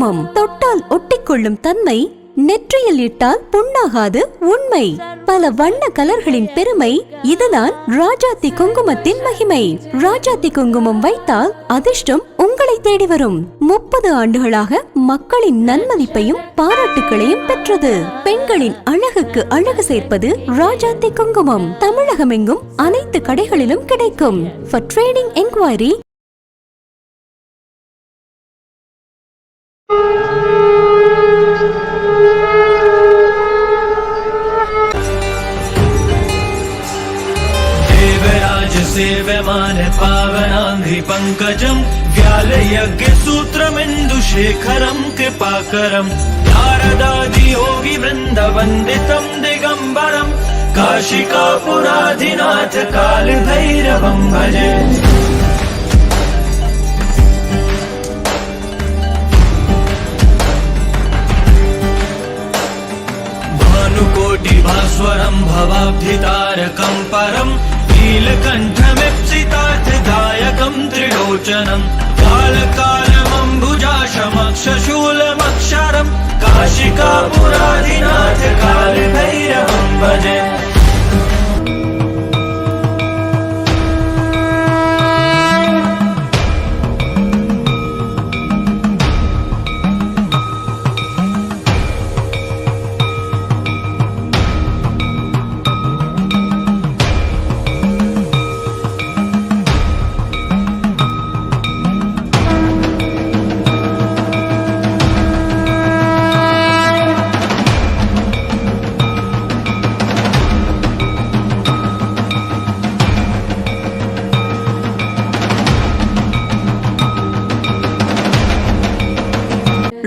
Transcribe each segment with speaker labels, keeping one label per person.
Speaker 1: குங்குமம் தொட்டால் ஒட்டிக்கொள்ளும் தன்மை, நெற்றியில் இட்டால் புண்ணாகாது உண்மை. பல வண்ண கலர்களின் பெருமை, இதுதான் ராஜாத்தி குங்குமத்தின் மகிமை. ராஜாத்தி குங்குமம் வைத்தால் அதிர்ஷ்டம் உங்களை தேடி வரும். 30 ஆண்டுகளாக மக்களின் நன்மதிப்பையும் பாராட்டுகளையும் பெற்றது. பெண்களின் அழகுக்கு அழகு சேர்ப்பது ராஜாத்தி குங்குமம். தமிழகமெங்கும் அனைத்து கடைகளிலும் கிடைக்கும். For trading enquiry
Speaker 2: सेव्यमान पावनांघ्रि पंकजं व्यालयज्ञ सूत्रमिन्दुशेखरं कृपाकरं नारदादि योगी वृन्द वन्दितं दिगम्बरं काशिकापुराधिनाथ कालभैरवं भजे। भानुकोटि भास्वरं भवाब्धितारकं परं नीलकण्ठमिप्सितार्थदायकं त्रिलोचनं कालकालमम्बुजाशमक्षशूलमक्षरं काशिकापुराधिनाथ कालभैरवं भजे।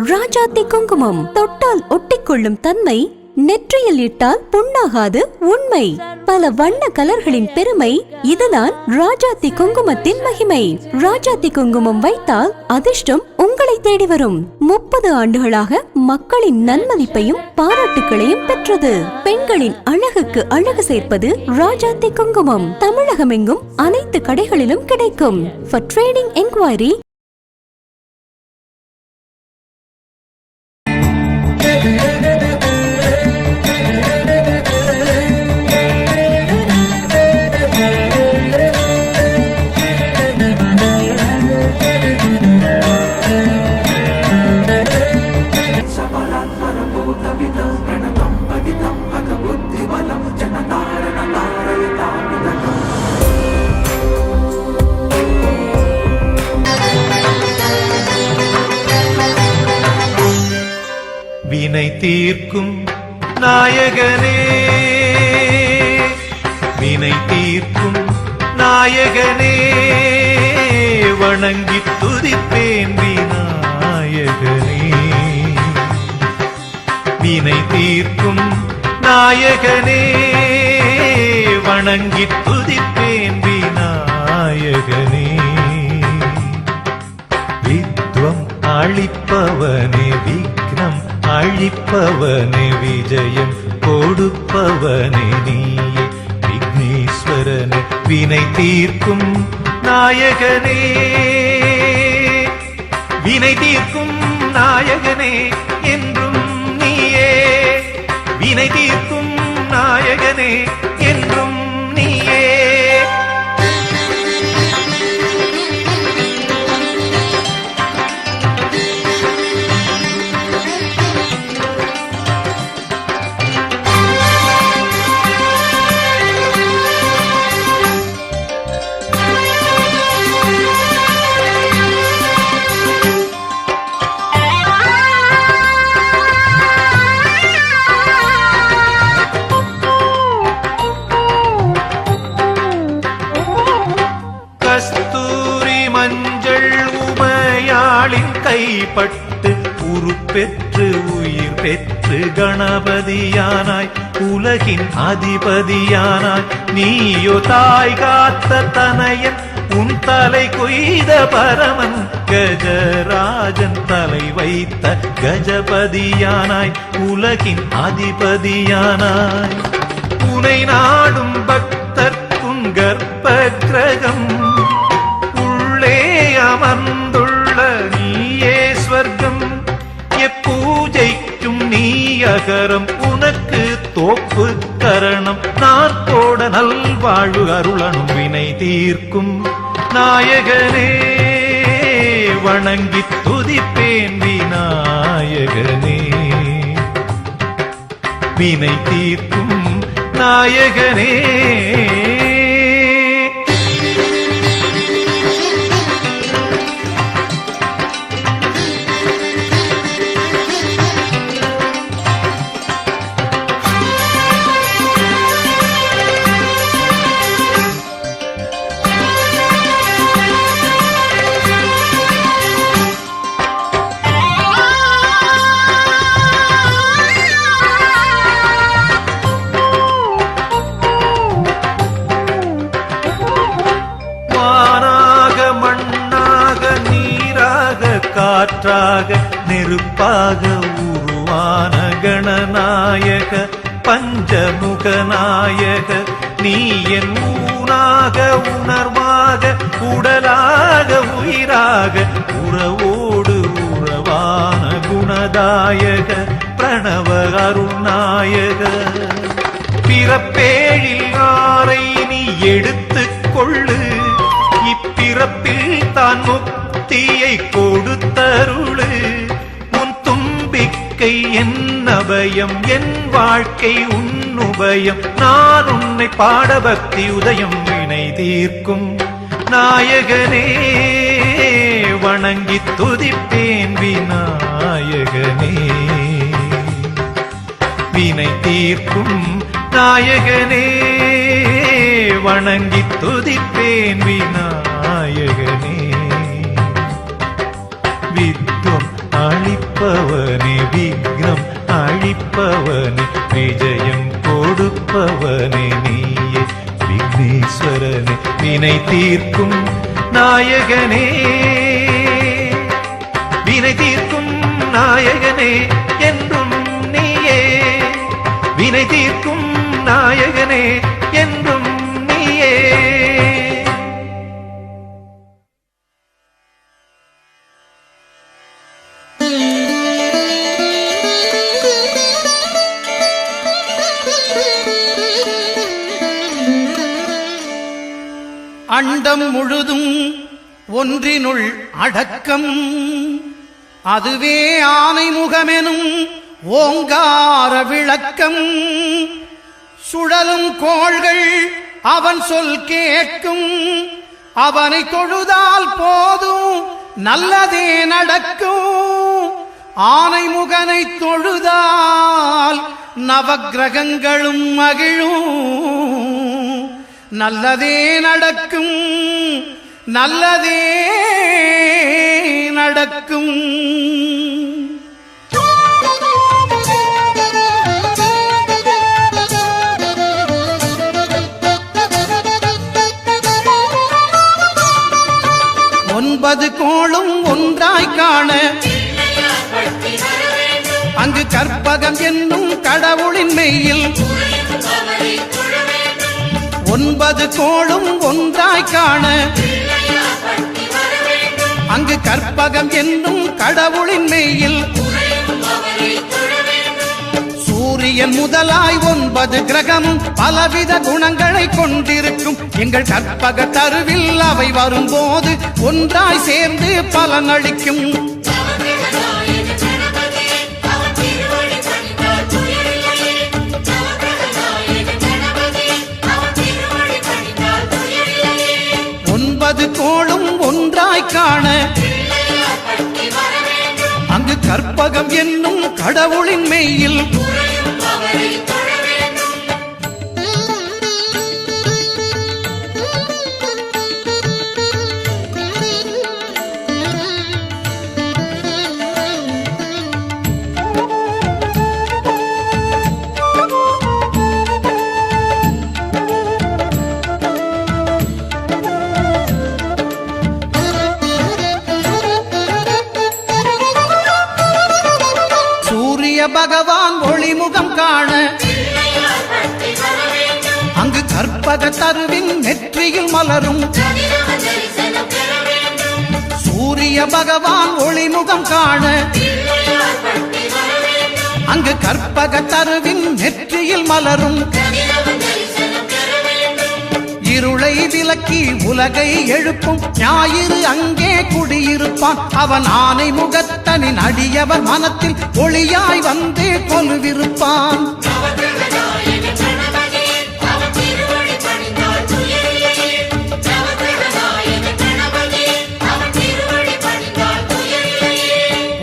Speaker 1: ராஜாத்தி குங்குமம் தொட்டால் ஒட்டிக்கொள்ளும் தன்மை, நெற்றியில் இட்டால் புண்ணாகாது உண்மை. பல வண்ண கலர்களின் பெருமை, இதுதான் ராஜாத்தி குங்குமத்தின் மகிமை. ராஜாத்தி குங்குமம் வைத்தால் அதிர்ஷ்டம் உங்களை தேடி வரும். 30 ஆண்டுகளாக மக்களின் நன்மதிப்பையும் பாராட்டுகளையும் பெற்றது. பெண்களின் அழகுக்கு அழகு சேர்ப்பது ராஜாத்தி குங்குமம். தமிழகமெங்கும் அனைத்து கடைகளிலும் கிடைக்கும். For trading enquiry
Speaker 3: வினை தீர்க்கும் நாயகனே, வினை தீர்க்கும் நாயகனே, வணங்கி துதிப்பேன் விநாயகனே. வினை தீர்க்கும் நாயகனே, வணங்கி துதிப்பேன் விநாயகனே. வித்வம் அளிப்பவனே, விக்னம் அழிப்பவனே, விஜயம் கொடுப்பவனே நீயே விக்னேஸ்வரனே. வினை தீர்க்கும் நாயகனே, வினை தீர்க்கும் நாயகனே என்றும் நீயே. வினை தீர்க்கும் நாயகனே என்றும் நீயே. கஸ்தூரி மஞ்சள் உமையாளின் கைப்பட்டு உருப்பெற்று உயிர் பெற்று கணபதியானாய், உலகின் அதிபதியானாய். நீயோ தாய் காத்த தனையன், உன் தலை கொய்த பரமன், கஜராஜன் தலை வைத்த கஜபதியானாய், உலகின் அதிபதியானாய். உனை நாடும் பக்தர்க்கும் கர்ப்ப கிரகம், உள்ளே அமர்ந்துள்ள நீயே ஸ்வர்க்கம். பூஜைக்கும் நீ அகரம் உனக்கு தோப்பு கரணம் நாற்போட நல்வாழ்வு அருளனும் வினை தீர்க்கும் நாயகனே வணங்கி துதிப்பேன் விநாயகனே வினை தீர்க்கும் நாயகனே காற்றாக நெருப்பாக உருவான கணநாயக பஞ்சமுகநாயக நீ என் ஊனாக உணர்வாக உடலாக உயிராக உறவோடு உறவான குணதாயக பிரணவ அருள்நாயக பிறப்பேழில் ஆரை நீ எடுத்துக் கொள்ளு இப்பிறப்பில் தான் முக்தியை கொடுத்தருளு உன் தும்பிக்கை என் அபயம் என் வாழ்க்கை உன்னுபயம் நான் உன்னை பாடபக்தி உதயம் வினை தீர்க்கும் நாயகனே வணங்கி துதிப்பேன் விநாயகனே வினை தீர்க்கும் நாயகனே வணங்கி துதிப்பேன் விநாயகனே வித்வம் அழிப்பவனே விக்ரம் அழிப்பவனே விஜயம் கொடுப்பவனே நீயே விக்னேஸ்வரனே வினை தீர்க்கும் நாயகனே வினை தீர்க்கும் நாயகனே என்றும் நீயே வினை தீர்க்கும் நாயகனே என்றும் நீயே
Speaker 4: அண்டம் முழுதும் ஒன்றினுள் அடக்கம் அதுவே ஆனைமுகமெனும் ஓங்கார விளக்கம் சுழலும் கோள்கள் அவன் சொல் கேட்கும் அவனை தொழுதால் போதும் நல்லதே நடக்கும் ஆனைமுகனை தொழுதால் நவக்கிரகங்களும் மகிழும் நல்லதே நடக்கும் நல்லதே நடக்கும் ஒன்பது கோளும் ஒன்றாய் காண அங்கு கற்பகம் என்னும் கடவுளின் மெய்யில் ஒன்பது கோளும் ஒன்றாய் காண அங்கு கற்பகம் என்னும் கடவுளின் மெய்யில் சூரியன் முதலாய் 9 கிரகமும் பலவித குணங்களை கொண்டிருக்கும் எங்கள் கற்பக தருவில் அவை வரும்போது ஒன்றாய் சேர்ந்து பலனளிக்கும் கோளும் ஒன்றாய் காண அங்கு கற்பகம் என்னும் கடவுளின் மெய்யில் பகவான் ஒளிமுகம் காண அங்கு கற்பக தருவின் நெற்றியில் மலரும் சூரிய பகவான் ஒளிமுகம் காண அங்கு கற்பக தருவின் நெற்றியில் மலரும் இருளை விலக்கி உலகை எழுப்பும் ஞாயிறு அங்கே குடியிருப்பான் அவன் ஆனை முகத்தனின் அடியவர் மனத்தில் ஒளியாய் வந்து கொலுவிருப்பான்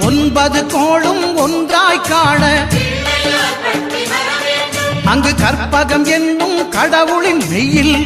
Speaker 4: ஒன்பது கோளும் ஒன்றாய் காண அங்கு கற்பகம் என்னும் கடவுளின் மெய்யில்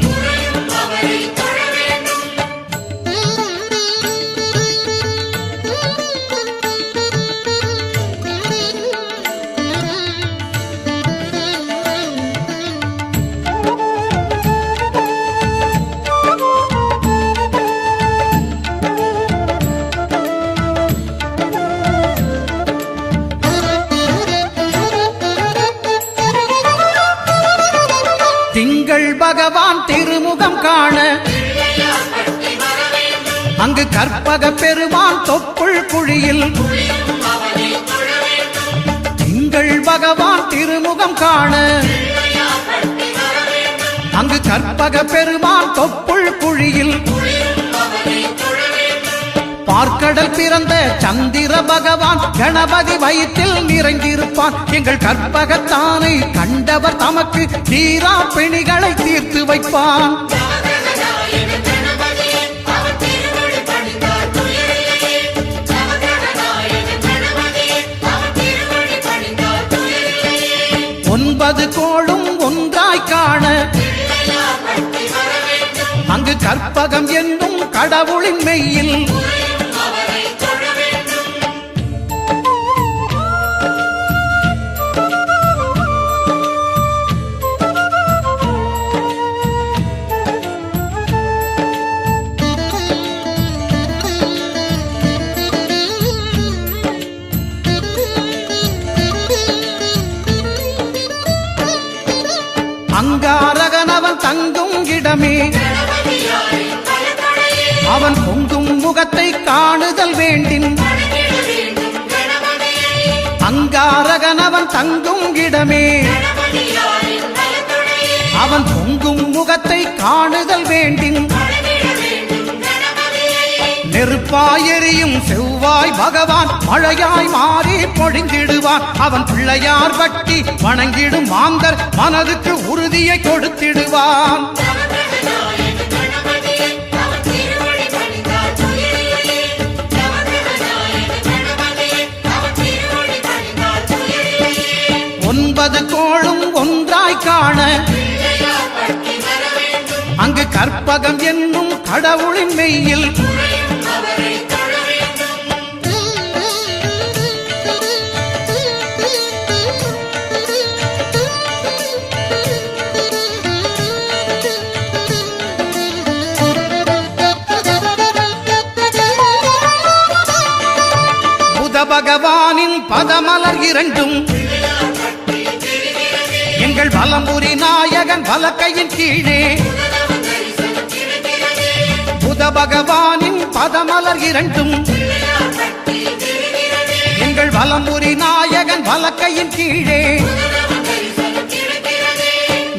Speaker 4: திங்கள் பகவான் திருமுகம் காண அங்கு கற்பக பெருமான் தொப்புள் குழியில் திங்கள் பகவான் திருமுகம் காண அங்கு கற்பக பெருமான் தொப்புள் குழியில் பார்க்கடல் பிறந்த சந்திர பகவான் கணபதி வயிற்றில் நிறைந்திருப்பான் எங்கள் கற்பகத்தானை கண்டவர் தமக்கு தீரா பிணிகளை தீர்த்து வைப்பான் ஒன்பது கோளும் ஒன்றாய் காண அங்கு கற்பகம் என்னும் கடவுளின் மெய்யில் அங்காரகனவன் தங்கும் இடமே அவன் பொங்கும் முகத்தை காணுதல் வேண்டின் அங்காரகனவன் தங்கும் இடமே அவன் பொங்கும் முகத்தை காணுதல் வேண்டின் நெருப்பாய் எரியும் செவ்வாய் பகவான் மழையாய் மாறி பொழிந்திடுவான் அவன் பிள்ளையார் பட்டி வணங்கிடும் மாந்தர் மனதுக்கு உறுதியை கொடுத்திடுவான் ஒன்பது கோளும் ஒன்றாய் காண அங்கு கற்பகம் என்னும் கடவுளின் மெய்யில் புத பகவானின் பதமலர் இரண்டும் எங்கள் வலம்புரி நாயகன் வலக்கையின் கீழே புத பகவானின் பதமலர் இரண்டும் எங்கள் வலம்புரி நாயகன் வலக்கையின் கீழே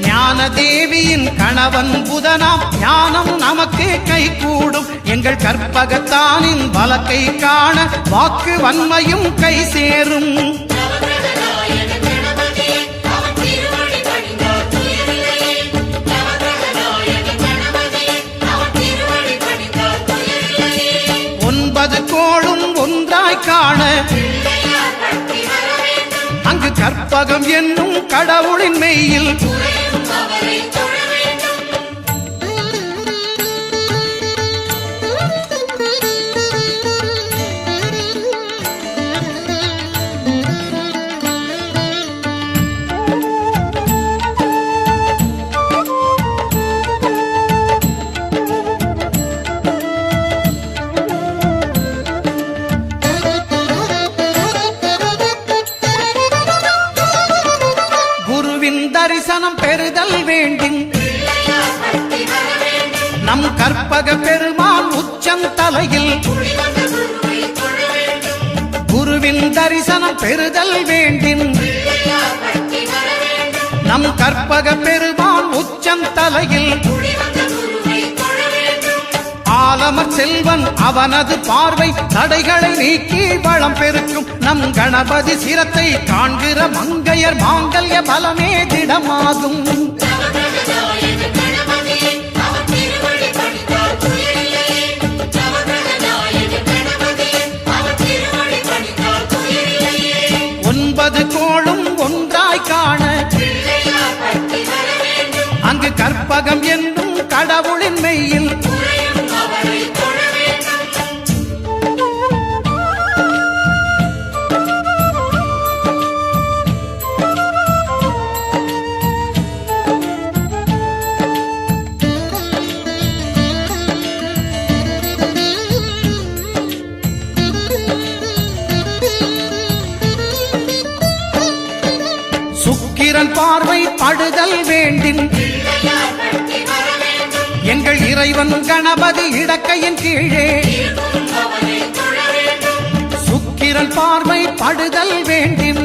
Speaker 4: ஞான தேவியின் கணவன் புதனாம் ஞானம் நமக்கு கை கூடும் எங்கள் கற்பகத்தானின் வலக்கை காண வாக்கு வன்மையும் கை சேரும் ஒன்பது கோளும் ஒன்றாய் காண அங்கு கற்பகம் என்னும் கடவுளின் மெய்யில் தரிசனம் பெறுதல் வேண்டின் நம் கற்பக பெருமான் உச்சம் தலையில் குருவின் தரிசனம் பெறுதல் வேண்டின் கற்பக பெருமான் உச்சந்தலையில் ஆலமர் செல்வன் அவனது பார்வை தடைகளை நீக்கி வளம் பெருக்கும் நம் கணபதி சிரத்தை காண்கிற மங்கையர் மாங்கல்ய பலமே திடமாகும். ஒன்பது கோளும் ஒன்றாய் காண அங்கு கற்பகம் என்னும் கடவுளின் மெய்யில் சுக்கிரன் பார்வை படுதல் வேண்டின் எங்கள் இறைவன் கணபதி இடக்கையின் கீழே சுக்கிரன் பார்வை படுதல் வேண்டின்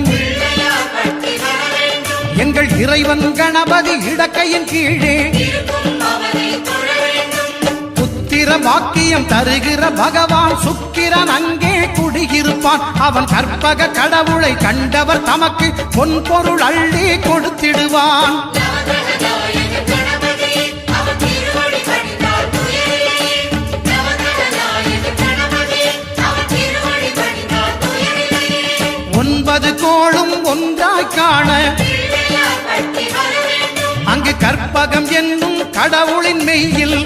Speaker 4: எங்கள் இறைவன் கணபதி இடக்கையின் கீழே புத்திர வாக்கியம் தருகிற பகவான் சுக்கிரன் அங்கே குடியிருப்பான். அவன் கற்பக கடவுளை கண்டவர் தமக்கு பொன் பொருள் அள்ளி கொடுத்திடுவான். ஒன்பது கோளும் ஒன்றாய் காண அங்கு கற்பகம் என்னும் கடவுளின் மெய்யில்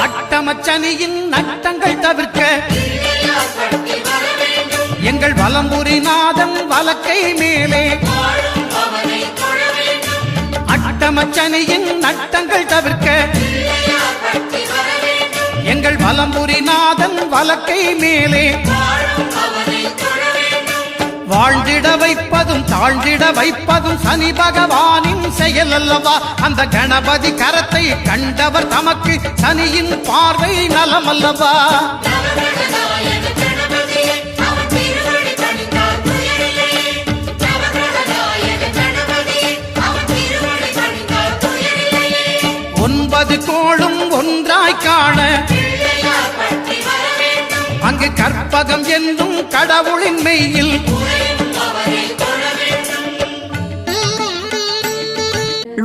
Speaker 4: அட்டமச்சனியின் நட்டங்கள் தவிர்க்க எங்கள் வலம்புரிநாதன் வலக்கை மேலே அட்டமச்சனியின் நட்டங்கள் தவிர்க்க எங்கள் வலம்புரிநாதன் வலக்கை மேலே வாழ்ந்திட வைப்பதும் தாழ்ந்திட வைப்பதும் சனி பகவானின் செயல் அல்லவா. அந்த கணபதி கரத்தை கண்டவர் தமக்கு சனியின் பார்வை நலம் அல்லவா. ஒன்பது கோளும் ஒன்றாய் காண அங்கு கற்பகம் என்னும் கடவுளின் மெய்யில்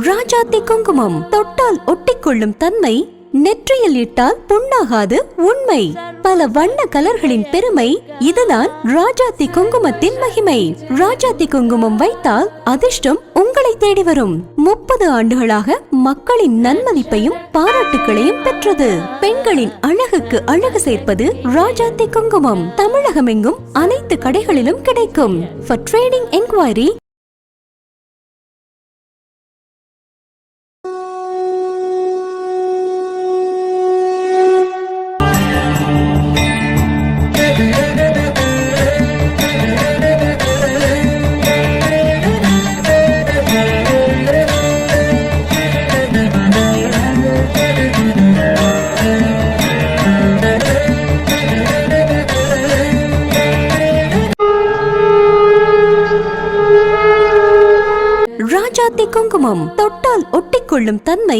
Speaker 1: ராஜாத்தி குங்குமம் தொட்டால் ஒட்டிக்கொள்ளும் தன்மை, நெற்றியில் இட்டால் புண்ணாகாது உண்மை. பல வண்ண கலர்களின் பெருமை, இதுதான் ராஜாத்தி குங்குமத்தின் மகிமை. ராஜாத்தி குங்குமம் வைத்தால் அதிர்ஷ்டம் உங்களை தேடி வரும். 30 ஆண்டுகளாக மக்களின் நன்மதிப்பையும் பாராட்டுகளையும் பெற்றது. பெண்களின் அழகுக்கு அழகு சேர்ப்பது ராஜாத்தி குங்குமம். தமிழகமெங்கும் அனைத்து கடைகளிலும் கிடைக்கும். For trading enquiry ராஜாத்தி குங்குமம் தொட்டால் ஒட்டிக்கொள்ளும் தன்மை,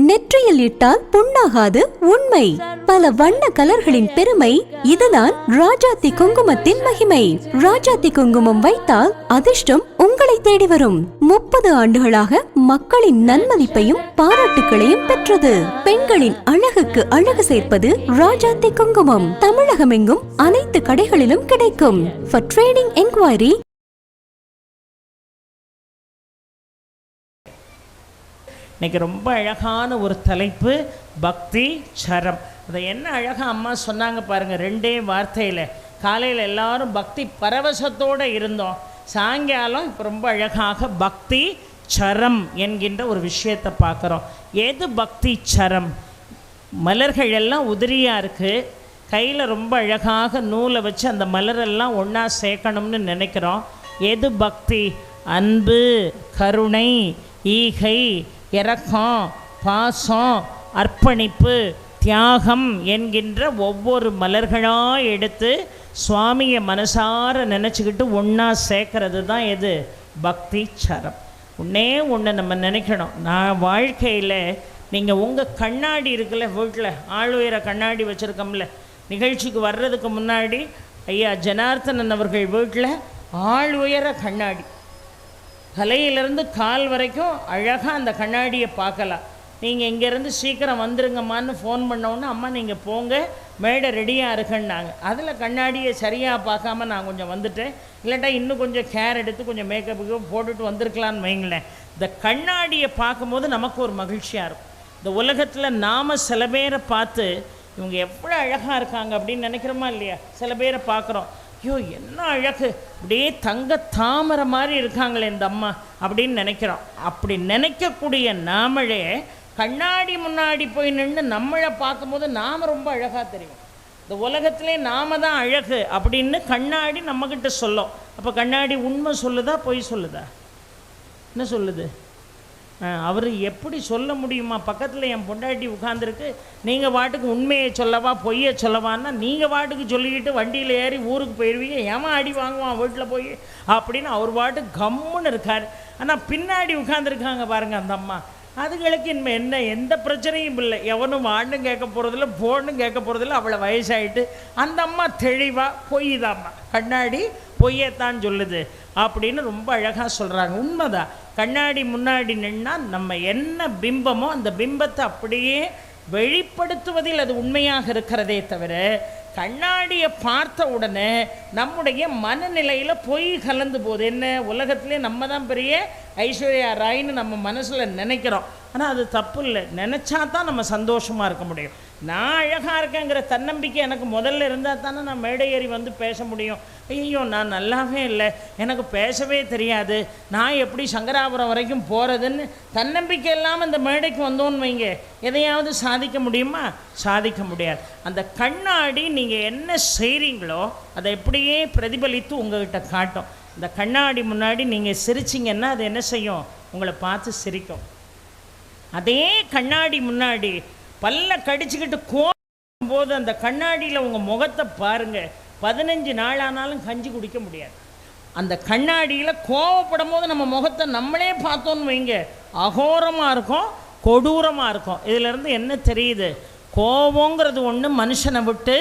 Speaker 1: நெற்றியில் இட்டால் புண்ணாகாது உண்மை. பல வண்ண கலர்களின் பெருமை, இதுதான் ராஜாத்தி குங்குமத்தின் மகிமை. ராஜாத்தி குங்குமம் வைத்தால் அதிர்ஷ்டம் உங்களை தேடி வரும். 30 ஆண்டுகளாக மக்களின் நன்மதிப்பையும் பாராட்டுகளையும் பெற்றது. பெண்களின் அழகுக்கு அழகு சேர்ப்பது ராஜாத்தி குங்குமம். தமிழகமெங்கும் அனைத்து கடைகளிலும் கிடைக்கும். For trading enquiry
Speaker 5: இன்றைக்கி ரொம்ப அழகான ஒரு தலைப்பு, பக்தி சரம். அதை என்ன அழகாக அம்மா சொன்னாங்க பாருங்கள், 2 வார்த்தையில். காலையில் எல்லாரும் பக்தி பரவசத்தோடு இருந்தோம், சாயங்காலம் இப்போ ரொம்ப அழகாக பக்தி சரம் என்கின்ற ஒரு விஷயத்தை பார்க்குறோம். எது பக்தி சரம்? மலர்கள் எல்லாம் உதிரியாக இருக்குது, கையில் ரொம்ப அழகாக நூலை வச்சு அந்த மலரெல்லாம் ஒன்றா சேர்க்கணும்னு நினைக்கிறோம். எது பக்தி? அன்பு, கருணை, ஈகை, இரக்கம், பாசம், அர்ப்பணிப்பு, தியாகம் என்கின்ற ஒவ்வொரு மலர்களாக எடுத்து சுவாமியை மனசார நினச்சிக்கிட்டு ஒன்றா சேர்க்கறது தான் எது? பக்தி சரம். ஒன்றே ஒன்று நம்ம நினைக்கணும். நான் வாழ்க்கையில் நீங்கள் உங்கள் கண்ணாடி இருக்குல்ல, வீட்டில் ஆளுயர கண்ணாடி வச்சுருக்கோம்ல, நிகழ்ச்சிக்கு வர்றதுக்கு முன்னாடி ஐயா ஜனார்த்தனன் அவர்கள் வீட்டில் ஆளுயர கண்ணாடி, தலையிலேருந்து கால் வரைக்கும் அழகாக அந்த கண்ணாடியை பார்க்கலாம். நீங்கள் இங்கேருந்து சீக்கிரம் வந்துருங்கம்மான்னு ஃபோன் பண்ணோன்னே, அம்மா நீங்கள் போங்க, மேடை ரெடியாக இருக்குன்னாங்க. அதில் கண்ணாடியை சரியாக பார்க்காம நான் கொஞ்சம் வந்துட்டேன். இல்லாட்டா இன்னும் கொஞ்சம் கேர் எடுத்து கொஞ்சம் மேக்கப்புக்கு போட்டுட்டு வந்திருக்கலான்னு வைங்களேன். இந்த கண்ணாடியை பார்க்கும்போது நமக்கு ஒரு மகிழ்ச்சியாக இருக்கும். இந்த உலகத்தில் நாம் சில பேரை பார்த்து இவங்க எவ்வளோ அழகாக இருக்காங்க அப்படின்னு நினைக்கிறோமா இல்லையா? சில பேரை பார்க்குறோம், ஐயோ என்ன அழகு, அப்படியே தங்க தாமரை மாதிரி இருக்காங்களே இந்த அம்மா அப்படின்னு நினைக்கிறோம். அப்படி நினைக்கக்கூடிய நாமளே கண்ணாடி முன்னாடி போய் நின்று நம்மளை பார்க்கும்போது நாம் ரொம்ப அழகாக தெரியும். இந்த உலகத்திலே நாம தான் அழகு அப்படின்னு கண்ணாடி நம்மக்கிட்ட சொல்லும். அப்போ கண்ணாடி உண்மை சொல்லுதா பொய் சொல்லுதா? என்ன சொல்லுது? அவர் எப்படி சொல்ல முடியுமா? பக்கத்தில் என் பொண்டாட்டி உட்காந்துருக்கு, நீங்கள் வாட்டுக்கு உண்மையை சொல்லவா பொய்யை சொல்லவான்னா நீங்கள் வாட்டுக்கு சொல்லிக்கிட்டு வண்டியில் ஏறி ஊருக்கு போயிடுவீங்க, ஏமா அடி வாங்குவான் வீட்டில் போய் அப்படின்னு அவர் வாட்டுக்கு கம்முன்னு இருக்கார். ஆனால் பின்னாடி உட்காந்துருக்காங்க பாருங்கள் அந்த அம்மா, அதுகளுக்கு இனிமேல் என்ன எந்த பிரச்சனையும் இல்லை, எவனும் வாண்டும் கேட்க போகிறதில்ல, போனும் கேட்க போகிறதில்ல, அவளை வயசாகிட்டு. அந்த அம்மா தெளிவாக பொய் தாம்மா, கண்ணாடி பொய்யத்தான் சொல்லுது அப்படின்னு ரொம்ப அழகாக சொல்கிறாங்க. உண்மைதான். கண்ணாடி முன்னாடி நின்னால் நம்ம என்ன பிம்பமோ அந்த பிம்பத்தை அப்படியே வெளிப்படுத்துவதில் அது உண்மையாக இருக்கிறதே தவிர, கண்ணாடியை பார்த்த உடனே நம்முடைய மனநிலையில் பொய் கலந்து போகுது. என்ன, உலகத்திலே நம்ம தான் பெரிய ஐஸ்வர்யா ராயின்னு நம்ம மனசில் நினைக்கிறோம். ஆனால் அது தப்பு இல்லை. நினச்சா தான் நம்ம சந்தோஷமாக இருக்க முடியும். நான் அழகாக இருக்கேங்கிற தன்னம்பிக்கை எனக்கு முதல்ல இருந்தால் தானே நான் மேடை ஏறி வந்து பேச முடியும். ஐயோ நான் நல்லாவே இல்லை, எனக்கு பேசவே தெரியாது, நான் எப்படி சங்கராபுரம் வரைக்கும் போகிறதுன்னு தன்னம்பிக்கை இல்லாமல் இந்த மேடைக்கு வந்தோன்னு வைங்க, எதையாவது சாதிக்க முடியுமா? சாதிக்க முடியாது. அந்த கண்ணாடி நீங்கள் என்ன செய்கிறீங்களோ அதை எப்படியே பிரதிபலித்து உங்கள்கிட்ட காட்டும். இந்த கண்ணாடி முன்னாடி நீங்கள் சிரிச்சிங்கன்னா அது என்ன செய்யும்? உங்களை பார்த்து சிரிக்கும். அதே கண்ணாடி முன்னாடி பல்ல கடிச்சுக்கிட்டு கோபம் போது அந்த கண்ணாடியில் உங்கள் முகத்தை பாருங்கள், 15 நாள் ஆனாலும் கஞ்சி குடிக்க முடியாது. அந்த கண்ணாடியில் கோவப்படும் போது நம்ம முகத்தை நம்மளே பார்த்தோன்னு வைங்க, அகோரமாக இருக்கும், கொடூரமாக இருக்கும். இதிலேருந்து என்ன தெரியுது? கோபங்கிறது ஒன்று மனுஷனை விட்டு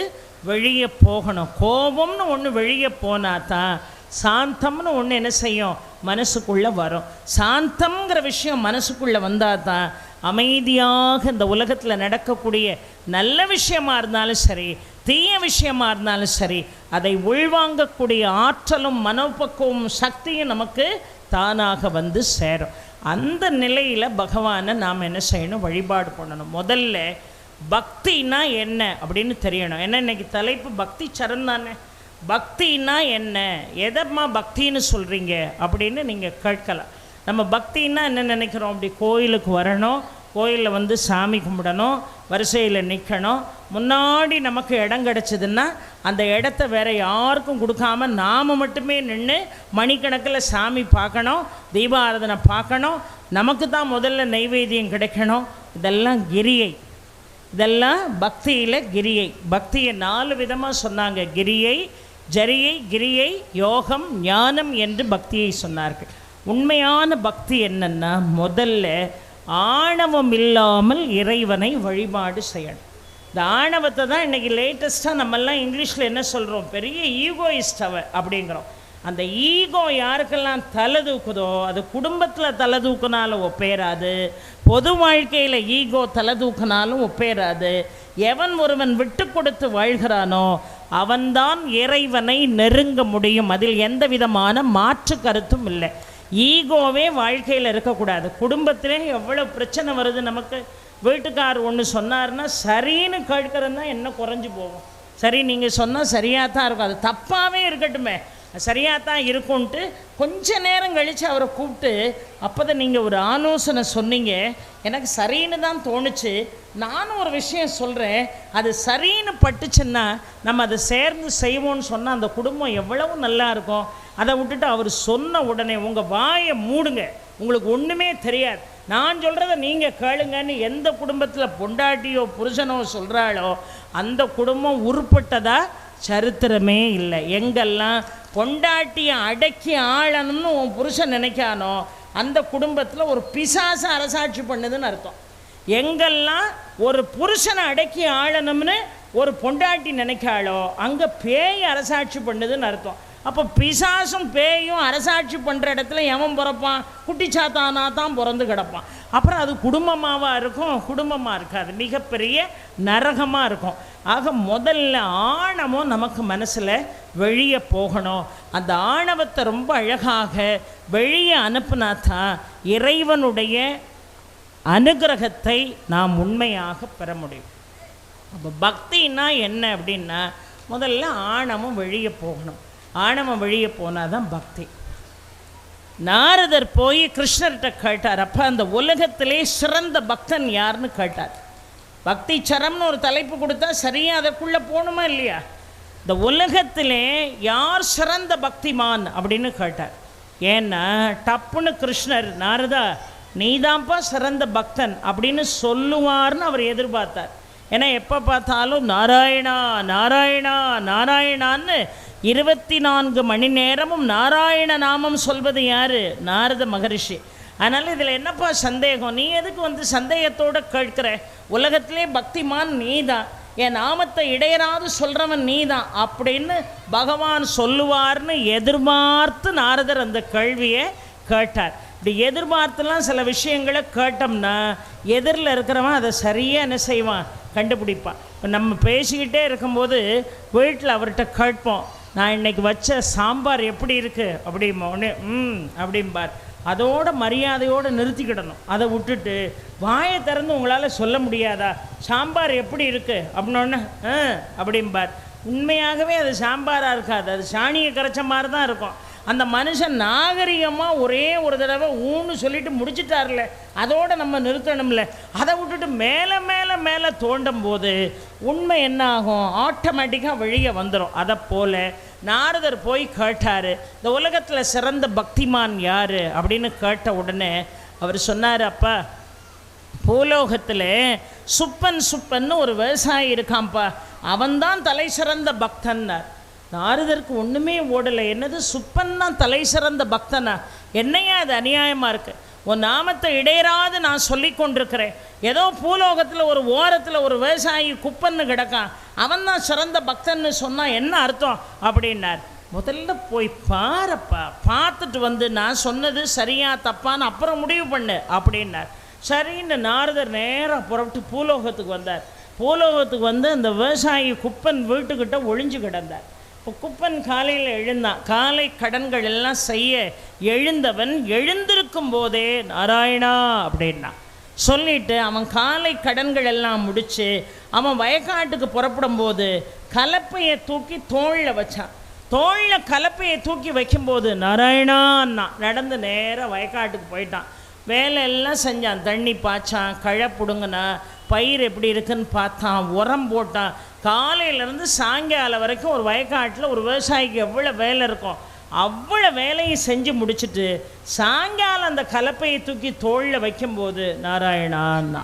Speaker 5: வெளியே போகணும். கோபம்னு ஒன்று வெளியே போனால் தான் சாந்தம்னு ஒன்று என்ன செய்யும்? மனசுக்குள்ளே வரும். சாந்தம்ங்கிற விஷயம் மனசுக்குள்ளே வந்தால் தான் அமைதியாக இந்த உலகத்தில் நடக்கக்கூடிய நல்ல விஷயமா இருந்தாலும் சரி, தீய விஷயமா இருந்தாலும் சரி, அதை உள்வாங்கக்கூடிய ஆற்றலும் மனோபக்குவமும் சக்தியும் நமக்கு தானாக வந்து சேரும். அந்த நிலையில் பகவானை நாம் என்ன செய்யணும்? வழிபாடு பண்ணணும். முதல்ல பக்தினா என்ன அப்படின்னு தெரியணும். ஏன்னா இன்னைக்கு தலைப்பு பக்தி சரம் தானே. பக்தினா என்ன, எதம்மா பக்தின்னு சொல்கிறீங்க அப்படின்னு நீங்கள் கேட்கலாம். நம்ம பக்தின்னா என்ன நினைக்கிறோம்? அப்படி கோயிலுக்கு வரணும், கோயிலில் வந்து சாமி கும்பிடணும், வரிசையில் நிற்கணும், முன்னாடி நமக்கு இடம் கிடச்சிதுன்னா அந்த இடத்த வேறு யாருக்கும் கொடுக்காம நாம் மட்டுமே நின்று மணிக்கணக்கில் சாமி பார்க்கணும், தீபாராதனை பார்க்கணும், நமக்கு தான் முதல்ல நைவேத்தியம் கிடைக்கணும். இதெல்லாம் கிரியை, இதெல்லாம் பக்தியில் கிரியை. பக்தியை 4 விதமாக சொன்னாங்க. கிரியை, ஜரியை, கிரியை, யோகம், ஞானம் என்று பக்தியை சொன்னார்கள். உண்மையான பக்தி என்னன்னா, முதல்ல ஆணவம் இல்லாமல் இறைவனை வழிபாடு செய்யணும். இந்த ஆணவத்தை தான் இன்றைக்கி லேட்டஸ்ட்டாக நம்மெல்லாம் இங்கிலீஷில் என்ன சொல்கிறோம்? பெரிய ஈகோயிஸ்ட் அப்படிங்கிறோம். அந்த ஈகோ யாருக்கெல்லாம் தலை தூக்குதோ அது குடும்பத்தில் தலை தூக்குனாலும் ஒப்பேராது, பொது வாழ்க்கையில் ஈகோ தலை தூக்குனாலும் ஒப்பேராது. எவன் ஒருவன் விட்டு கொடுத்து வாழ்கிறானோ அவன்தான் இறைவனை நெருங்க முடியும். அதில் எந்த விதமான மாற்று கருத்தும் இல்லை. ஈகோவே வாழ்க்கையில் இருக்கக்கூடாது. குடும்பத்திலே எவ்வளோ பிரச்சனை வருது நமக்கு. வீட்டுக்கார் ஒன்று சொன்னார்னா சரின்னு கேட்கறது தான் என்ன குறைஞ்சி போகும். சரி நீங்கள் சொன்னால் சரியாக தான் இருக்கும், அது தப்பாகவே இருக்கட்டுமே, சரியாக தான் இருக்கும்ன்ட்டு கொஞ்ச நேரம் கழித்து அவரை கூப்பிட்டு அப்போ தான் நீங்கள் ஒரு ஆலோசனை சொன்னீங்க, எனக்கு சரின்னு தான் தோணுச்சு, நானும் ஒரு விஷயம் சொல்கிறேன், அது சரின்னு பட்டுச்சுன்னா நம்ம அதை சேர்ந்து செய்வோன்னு சொன்னால் அந்த குடும்பம் எவ்வளவு நல்லா இருக்கும். அதை விட்டுட்டு அவர் சொன்ன உடனே உங்கள் வாயை மூடுங்க, உங்களுக்கு ஒன்றுமே தெரியாது, நான் சொல்கிறத நீங்கள் கேளுங்கன்னு எந்த குடும்பத்தில் பொண்டாட்டியோ புருஷனோ சொல்கிறாளோ அந்த குடும்பம் உருப்பட்டதா சரித்திரமே இல்லை. எங்கெல்லாம் பொண்டாட்டியை அடக்கி ஆளணும்னு உன் புருஷன் நினைக்கானோ அந்த குடும்பத்தில் ஒரு பிசாசை அரசாட்சி பண்ணுதுன்னு அர்த்தம். எங்கெல்லாம் ஒரு புருஷனை அடக்கி ஆளணும்னு ஒரு பொண்டாட்டி நினைக்காளோ அங்கே பேய் அரசாட்சி பண்ணுதுன்னு அர்த்தம். அப்போ பிசாசும் பேயும் அரசாட்சி பண்ணுற இடத்துல எவன் பிறப்பான்? குட்டிச்சாத்தானா தான் பிறந்து கிடப்பான். அப்புறம் அது குடும்பமாவாக இருக்கும், குடும்பமாக இருக்காது, மிகப்பெரிய நரகமாக இருக்கும். ஆக முதல்ல ஆணவம் நமக்கு மனசில் வெளியே போகணும். அந்த ஆணவத்தை ரொம்ப அழகாக வெளியே அனுப்புனா தான் இறைவனுடைய அனுகிரகத்தை நாம் உண்மையாக பெற முடியும். அப்போ பக்தின்னா என்ன அப்படின்னா முதல்ல ஆணவம் வெளியே போகணும். ஆணவம் வெளியே போனால் தான் பக்தி. நாரதர் போய் கிருஷ்ணர்கிட்ட கேட்டார், அப்போ அந்த உலகத்திலே சிறந்த பக்தன் யாருன்னு கேட்டார். பக்தி சரம்னு ஒரு தலைப்பு கொடுத்தா சரியாக அதற்குள்ளே போகணுமா இல்லையா? இந்த உலகத்திலே யார் சிறந்த பக்திமான் அப்படின்னு கேட்டார். ஏன்னா டப்புன்னு கிருஷ்ணர் நாரதா நீதான்ப்பா சிறந்த பக்தன் அப்படின்னு சொல்லுவார்னு அவர் எதிர்பார்த்தார். ஏன்னா எப்போ பார்த்தாலும் நாராயணா நாராயணா நாராயணான்னு 24 மணி நேரமும் நாராயண நாமம் சொல்வது யார்? நாரத மகரிஷி. அதனால் இதில் என்னப்பா சந்தேகம், நீ எதுக்கு சந்தேகத்தோடு கேட்கிற? உலகத்திலே பக்திமான் நீ தான், என் நாமத்தை இடையராது சொல்கிறவன் நீ தான் அப்படின்னு பகவான் சொல்லுவார்னு எதிர்பார்த்து நாரதர் அந்த கேள்வியை கேட்டார். இப்படி எதிர்பார்த்துலாம் சில விஷயங்களை கேட்டோம்னா எதிரில் இருக்கிறவன் அதை சரியாக என்ன செய்வான்? கண்டுபிடிப்பான். இப்போ நம்ம பேசிக்கிட்டே இருக்கும்போது வீட்டில் அவர்கிட்ட கேட்போம், நான் இன்றைக்கி வச்ச சாம்பார் எப்படி இருக்குது அப்படிம்பா. உடனே அப்படிம்பார். அதோட மரியாதையோடு நிறுத்திக்கிடணும். அதை விட்டுட்டு வாயை திறந்து உங்களால் சொல்ல முடியாதா சாம்பார் எப்படி இருக்குது அப்படின்னோடனே அப்படிம்பார். உண்மையாகவே அது சாம்பாராக இருக்காது, அது சாணியை கரைச்ச மாதிரி தான் இருக்கும். அந்த மனுஷன் நாகரிகமாக ஒரே ஒரு தடவை ஊன்னு சொல்லிட்டு முடிச்சிட்டார்ல, அதோடு நம்ம நிறுத்தணும்ல. அதை விட்டுட்டு மேலே மேலே மேலே தோண்டும் போது உண்மை என்ன ஆகும்? ஆட்டோமேட்டிக்காக வெளியே வந்துடும். அதை போல் நாரதர் போய் கேட்டார், இந்த உலகத்தில் சிறந்த பக்திமான் யார் அப்படின்னு கேட்ட உடனே அவர் சொன்னார், அப்பா பூலோகத்தில் சுப்பன்னு ஒரு விவசாயி இருக்கான்ப்பா, அவன்தான் தலை சிறந்த பக்தன்னார். நாரதருக்கு ஒன்றுமே ஓடலை. என்னது சுப்பன்னா தலை சிறந்த பக்தனா? என்னையா அது அநியாயமாக இருக்குது? உன் நாமத்தை இடையராது நான் சொல்லி கொண்டிருக்கிறேன், ஏதோ பூலோகத்தில் ஒரு ஓரத்தில் ஒரு விவசாயி குப்பன்னு கிடக்கான், அவன் தான் சிறந்த பக்தன்னு சொன்னால் என்ன அர்த்தம் அப்படின்னார். முதல்ல போய் பாருப்பா, பார்த்துட்டு நான் சொன்னது சரியா தப்பான்னு அப்புறம் முடிவு பண்ணு அப்படின்னார். சரின்னு நாரதர் நேராக புறப்பட்டு பூலோகத்துக்கு வந்தார். பூலோகத்துக்கு அந்த விவசாயி குப்பன் வீட்டுக்கிட்ட ஒளிஞ்சு கிடந்தார். இப்போ குப்பன் காலையில் எழுந்தான். காலை கடன்கள் எல்லாம் செய்ய எழுந்தவன் எழுந்திருக்கும் போதே நாராயணா அப்படின்னா சொல்லிட்டு அவன் காலை கடன்கள் எல்லாம் முடித்து அவன் வயக்காட்டுக்கு புறப்படும் போது கலப்பையை தூக்கி தோளில் வச்சான். தோளில் கலப்பையை தூக்கி வைக்கும்போது நாராயணான்னா நடந்து நேராக வயக்காட்டுக்கு போயிட்டான். வேலை எல்லாம் செஞ்சான், தண்ணி பாய்ச்சான், களை பிடுங்கினா, பயிர் எப்படி இருக்குன்னு பார்த்தான், உரம் போட்டான். காலையிலேருந்து சாயங்காலம் வரைக்கும் ஒரு வயக்காட்டில் ஒரு விவசாயிக்கு எவ்வளோ வேலை இருக்கும் அவ்வளோ வேலையும் செஞ்சு முடிச்சுட்டு சாயங்காலம் அந்த கலப்பையை தூக்கி தோளில் வைக்கும்போது நாராயணான்னா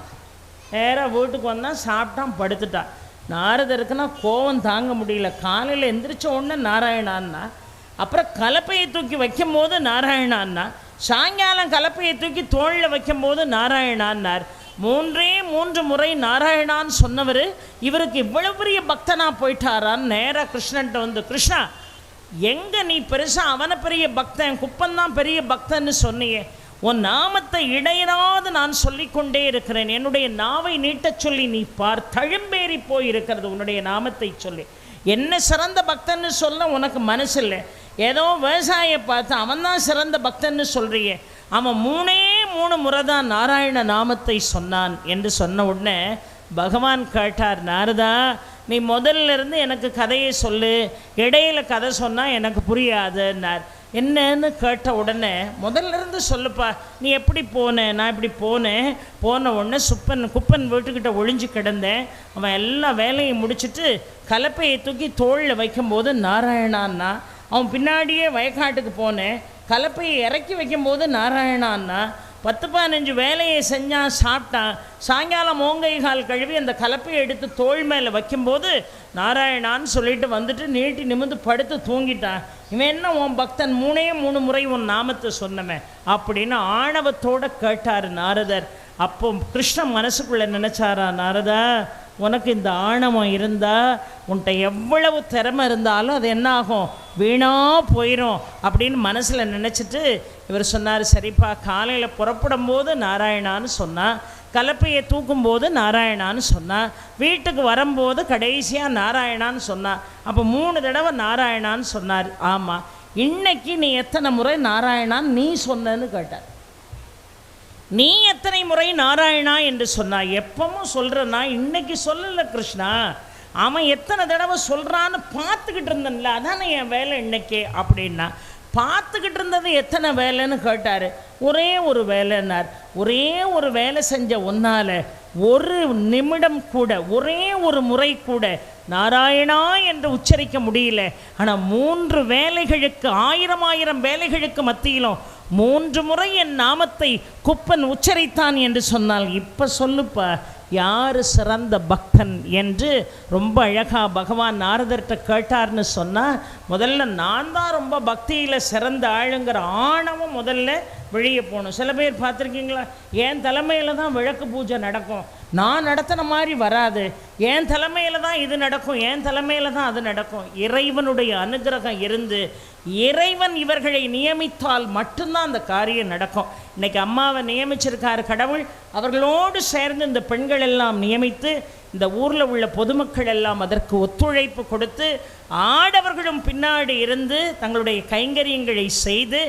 Speaker 5: நேராக வீட்டுக்கு வந்தான், சாப்பிட்டான், படுத்துட்டான். நாரதருக்குன்னா கோவம் தாங்க முடியல. காலையில் எந்திரிச்ச உடனே நாராயணான்னா, அப்புறம் கலப்பையை தூக்கி வைக்கும் போது நாராயணான்னா, சாயங்காலம் கலப்பையை தூக்கி தோளில் வைக்கும்போது நாராயணான்னார். 3 முறை நாராயணான்னு சொன்னவர் இவருக்கு இவ்வளவு பெரிய பக்தனாக போயிட்டாரான்னு நேராக கிருஷ்ணன்ட்ட கிருஷ்ணா எங்கே நீ பெருசாக அவனை பெரிய பக்தன், குப்பந்தான் பெரிய பக்தன்னு சொன்னியே, உன் நாமத்தை இடையராது நான் சொல்லிக்கொண்டே இருக்கிறேன், என்னுடைய நாவை நீட்டச் சொல்லி நீ பார், தழும்பேறி போயிருக்கிறது உன்னுடைய நாமத்தை சொல்லி. என்ன சிறந்த பக்தன்னு சொல்ல உனக்கு மனசில்லை, ஏதோ விவசாயியை பார்த்து அவன் தான் சிறந்த பக்தன்னு சொல்கிறியே, அவன் 3 முறை தான் நாராயண நாமத்தை சொன்னான் என்று சொன்ன உடனே பகவான் கேட்டார், நாரதா நீ முதல்ல இருந்து எனக்கு கதையை சொல்லு, இடையில கதை சொன்னால் எனக்கு புரியாதுன்னார். என்னன்னு கேட்ட உடனே முதல்ல இருந்து சொல்லுப்பா, நீ எப்படி போனேன்? நான் இப்படி போன உடனே குப்பன் வீட்டுக்கிட்ட ஒளிஞ்சு கிடந்தேன். அவன் எல்லா வேலையும் முடிச்சுட்டு கலப்பையை தூக்கி தோளில் வைக்கும்போது நாராயணான்னா, அவன் பின்னாடியே வயக்காட்டுக்கு போனேன். கலப்பையை இறக்கி வைக்கும்போது நாராயணான்னா, 10-15 வேலையை செஞ்சான், சாப்பிட்டான். சாயங்காலம் மோங்கை கால் கழுவி அந்த கலப்பையை எடுத்து தோள் மேலே வைக்கும்போது நாராயணான்னு சொல்லிட்டு வந்துட்டு நீட்டி நிமிந்து படுத்து தூங்கிட்டான். இவன் என்ன உன் பக்தன் 3 முறை உன் நாமத்தை சொன்னவன் அப்படின்னு ஆணவத்தோடு கேட்டார் நாரதர். அப்போ கிருஷ்ணன் மனசுக்குள்ளே நினச்சாரா, நாரதா உனக்கு இந்த ஆணவம் இருந்தால் உன்கிட்ட எவ்வளவு திறமை இருந்தாலும் அது என்ன ஆகும், வீணாக போயிடும் அப்படின்னு மனசில் நினச்சிட்டு இவர் சொன்னார், சரிப்பா காலையில் புறப்படும் போது நாராயணான்னு சொன்னான், கலப்பையை தூக்கும்போது நாராயணான்னு சொன்னான், வீட்டுக்கு வரும்போது கடைசியாக நாராயணான்னு சொன்னான். அப்போ 3 தடவை நாராயணான்னு சொன்னார். ஆமாம், இன்னைக்கு நீ எத்தனை முறை நாராயணான்னு நீ சொன்னன்னு கேட்டார். நீ எத்தனை முறை நாராயணா என்று சொன்னா? எப்பவும் சொல்கிறேன்னா இன்னைக்கு சொல்லலை கிருஷ்ணா, அவன் எத்தனை தடவை சொல்கிறான்னு பார்த்துக்கிட்டு இருந்தேன்ல, அதானே என் வேலை இன்னைக்கு அப்படின்னா. பார்த்துக்கிட்டு இருந்தது எத்தனை வேலைன்னு கேட்டார். ஒரே ஒரு வேலைன்னார். ஒரே ஒரு வேலை செஞ்ச ஒன்றால் ஒரு நிமிடம் கூட, ஒரே ஒரு முறை கூட நாராயணா என்று உச்சரிக்க முடியல. ஆனால் 3 வேலைகளுக்கு 1000 வேலைகளுக்கு மத்தியிலும் 3 முறை என் நாமத்தை குப்பன் உச்சரித்தான் என்று சொன்னால், இப்போ சொல்லுப்பா யார் சிறந்த பக்தன் என்று ரொம்ப அழகாக பகவான் நாரதர்கிட்ட கேட்டார்னு சொன்னால், முதல்ல நான் தான் ரொம்ப பக்தியில் சிறந்த ஆளுங்கிற ஆணவம் முதல்ல வெளியே போகணும். சில பேர் பார்த்துருக்கீங்களா, என் தலைமையில் தான் விளக்கு பூஜை நடக்கும், நான் நடத்தின மாதிரி வராது, என் தலைமையில் தான் இது நடக்கும், என் தலைமையில் தான் அது நடக்கும். இறைவனுடைய அனுகிரகம் இருந்து இறைவன் இவர்களை நியமித்தால் மட்டும்தான் அந்த காரியம் நடக்கும். இன்றைக்கி அம்மாவை நியமிச்சிருக்காரு கடவுள், அவர்களோடு சேர்ந்து இந்த பெண்கள் எல்லாம் நியமித்து இந்த ஊரில் உள்ள பொதுமக்கள் எல்லாம் அதற்கு ஒத்துழைப்பு கொடுத்து ஆடவர்களும் பின்னாடி இருந்து தங்களுடைய கைங்கரியங்களை செய்து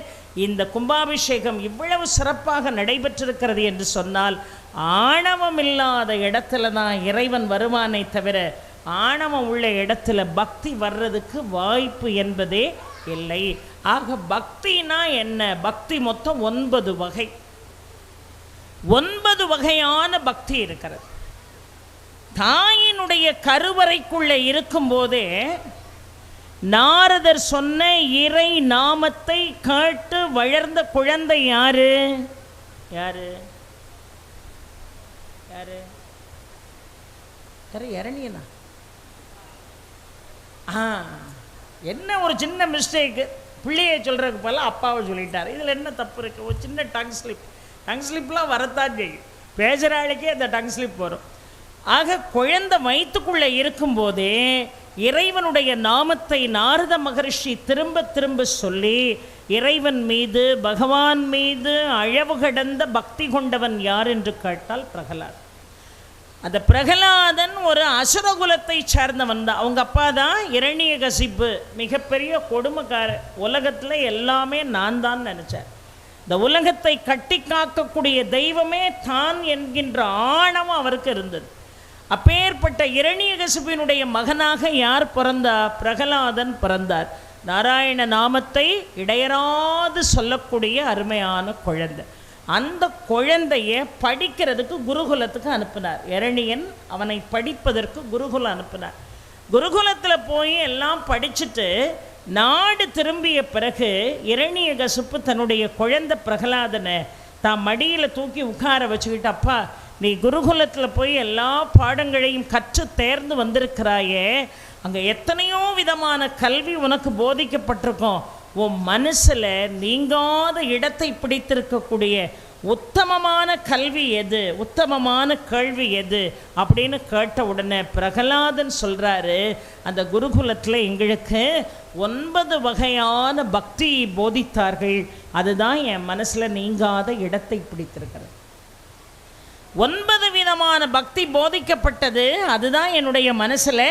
Speaker 5: இந்த கும்பாபிஷேகம் இவ்வளவு சிறப்பாக நடைபெற்றிருக்கிறது என்று சொன்னால், ஆணவம் இல்லாத இடத்துல தான் இறைவன் வருவானை தவிர ஆணவம் உள்ள இடத்துல பக்தி வர்றதுக்கு வாய்ப்பு என்பதே இல்லை. ஆக பக்தினா என்ன? பக்தி மொத்தம் 9 வகை. 9 வகையான பக்தி இருக்கிறது. தாயினுடைய கருவறைக்குள்ளே இருக்கும்போதே நாரதர் சொன்ன இறை நாமத்தை கேட்டு வளர்ந்த குழந்தை யாரு? யாரு யாரு யாரு இரணியனா? என்ன ஒரு சின்ன மிஸ்டேக்கு, பிள்ளையை சொல்கிறதுக்கு போல அப்பாவை சொல்லிட்டார். இதில் என்ன தப்பு இருக்குது? ஒரு சின்ன டங் ஸ்லிப்லாம் வரத்தான் செய்யும், பேசுகிற ஆளுக்கே அந்த டங் ஸ்லிப் வரும். ஆக குழந்தை வயிற்றுக்குள்ளே இருக்கும்போதே இறைவனுடைய நாமத்தை நாரத மகரிஷி திரும்ப திரும்ப சொல்லி இறைவன் மீது பகவான் மீது அளவு கடந்த பக்தி கொண்டவன் யார் என்று கேட்டால் பிரகலாத். அந்த பிரகலாதன் ஒரு அசுரகுலத்தை சார்ந்தவன் தான். அவங்க அப்பா தான் இரணியகசிப்பு, மிகப்பெரிய கொடுமைக்காரர். உலகத்தில் எல்லாமே நான் தான் நினச்சார். இந்த உலகத்தை கட்டி காக்கக்கூடிய தெய்வமே தான் என்கின்ற ஆணவம் அவருக்கு இருந்தது. அப்பேற்பட்ட இரணியகசிப்பினுடைய மகனாக யார் பிறந்தா? பிரகலாதன் பிறந்தார். நாராயண நாமத்தை இடையராது சொல்லக்கூடிய அருமையான குழந்தை. அந்த குழந்தைய படிக்கிறதுக்கு குருகுலத்துக்கு அனுப்பினார். இரணியன் அவனை படிப்பதற்கு குருகுலம் அனுப்பினார். குருகுலத்தில் போய் எல்லாம் படிச்சுட்டு நாடு திரும்பிய பிறகு இரணியகசிப்பு தன்னுடைய குழந்தை பிரகலாதனை தான் மடியில் தூக்கி உட்கார வச்சுக்கிட்டு, அப்பா நீ குருகுலத்தில் போய் எல்லா பாடங்களையும் கற்று தேர்ந்து வந்திருக்கிறாயே, அங்கே எத்தனையோ விதமான கல்வி உனக்கு போதிக்கப்பட்டிருக்கோம், உன் மனசில் நீங்காத இடத்தை பிடித்திருக்கக்கூடிய உத்தமமான கல்வி எது, உத்தமமான கேள்வி எது அப்படின்னு கேட்ட உடனே பிரகலாதன் சொல்கிறாரு, அந்த குருகுலத்தில் எங்களுக்கு 9 வகையான பக்தியை போதித்தார்கள், அதுதான் என் மனசில் நீங்காத இடத்தை பிடித்திருக்கிறது. 9 விதமான பக்தி போதிக்கப்பட்டது, அதுதான் என்னுடைய மனசில்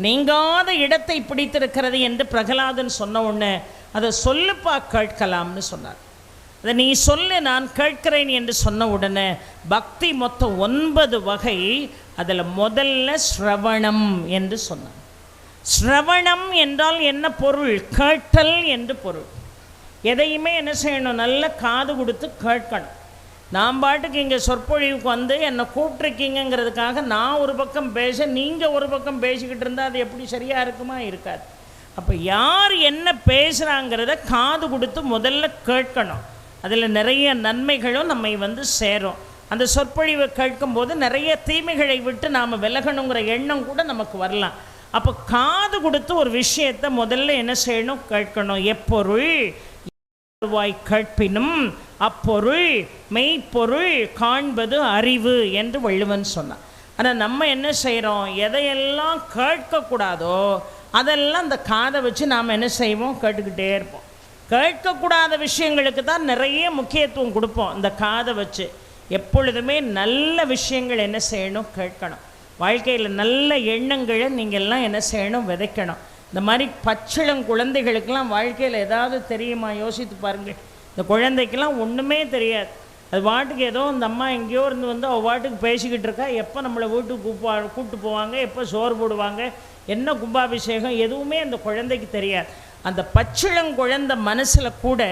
Speaker 5: நீங்காத இடத்தை பிடித்திருக்கிறது என்று பிரகலாதன் சொன்ன உடனே அதை சொல்லுப்பா கேட்கலாம்னு சொன்னார். அதை நீ சொல்லு நான் கேட்கிறேன் என்று சொன்ன உடனே பக்தி மொத்தம் 9 வகை. அதில் முதல்ல ஸ்ரவணம் என்று சொன்னான். ஸ்ரவணம் என்றால் என்ன பொருள்? கேட்டல் என்று பொருள். எதையுமே என்ன செய்யணும்? நல்ல காது கொடுத்து கேட்கணும். நான் பாட்டுக்கு இங்கே சொற்பொழிவுக்கு வந்து என்னை கூப்பிட்ருக்கீங்கிறதுக்காக நான் ஒரு பக்கம் பேச நீங்கள் ஒரு பக்கம் பேசிக்கிட்டு இருந்தால் அது எப்படி சரியாக இருக்குமா? இருக்காது. அப்போ யார் என்ன பேசுகிறாங்கிறத காது கொடுத்து முதல்ல கேட்கணும். அதில் நிறைய நன்மைகளும் நம்மை வந்து சேரும். அந்த சொற்பொழிவை கேட்கும்போது நிறைய தீமைகளை விட்டு நாம் விலகணுங்கிற எண்ணம் கூட நமக்கு வரலாம். அப்போ காது கொடுத்து ஒரு விஷயத்தை முதல்ல என்ன செய்யணும்? கேட்கணும். எப்பொருள் கேட்பினும் அப்பொருள் மெய்ப்பொருள் காண்பது அறிவு என்று வள்ளுவன் சொன்னான். ஆனால் நம்ம என்ன செய்கிறோம்? எதையெல்லாம் கேட்கக்கூடாதோ அதெல்லாம் அந்த காதை வச்சு நாம் என்ன செய்வோம்? கேட்டுக்கிட்டே இருப்போம். கேட்கக்கூடாத விஷயங்களுக்கு தான் நிறைய முக்கியத்துவம் கொடுப்போம். இந்த காதை வச்சு எப்பொழுதுமே நல்ல விஷயங்கள் என்ன செய்யணும்? கேட்கணும். வாழ்க்கையில் நல்ல எண்ணங்களை நீங்கள்லாம் என்ன செய்யணும்? விதைக்கணும். இந்த மாதிரி பச்சிளம் குழந்தைகளுக்கெல்லாம் வாழ்க்கையில் ஏதாவது தெரியுமா? யோசித்து பாருங்கள். இந்த குழந்தைக்கெல்லாம் ஒன்றுமே தெரியாது. அது வாட்டுக்கு ஏதோ இந்த அம்மா எங்கேயோ இருந்து வந்து அவள் வாட்டுக்கு பேசிக்கிட்டு இருக்கா. எப்போ நம்மளை வீட்டுக்கு கூப்பிட்டு போவாங்க, எப்போ சோறு போடுவாங்க, என்ன கும்பாபிஷேகம், எதுவுமே அந்த குழந்தைக்கு தெரியாது. அந்த பச்சிளங்குழந்தை மனசில் கூட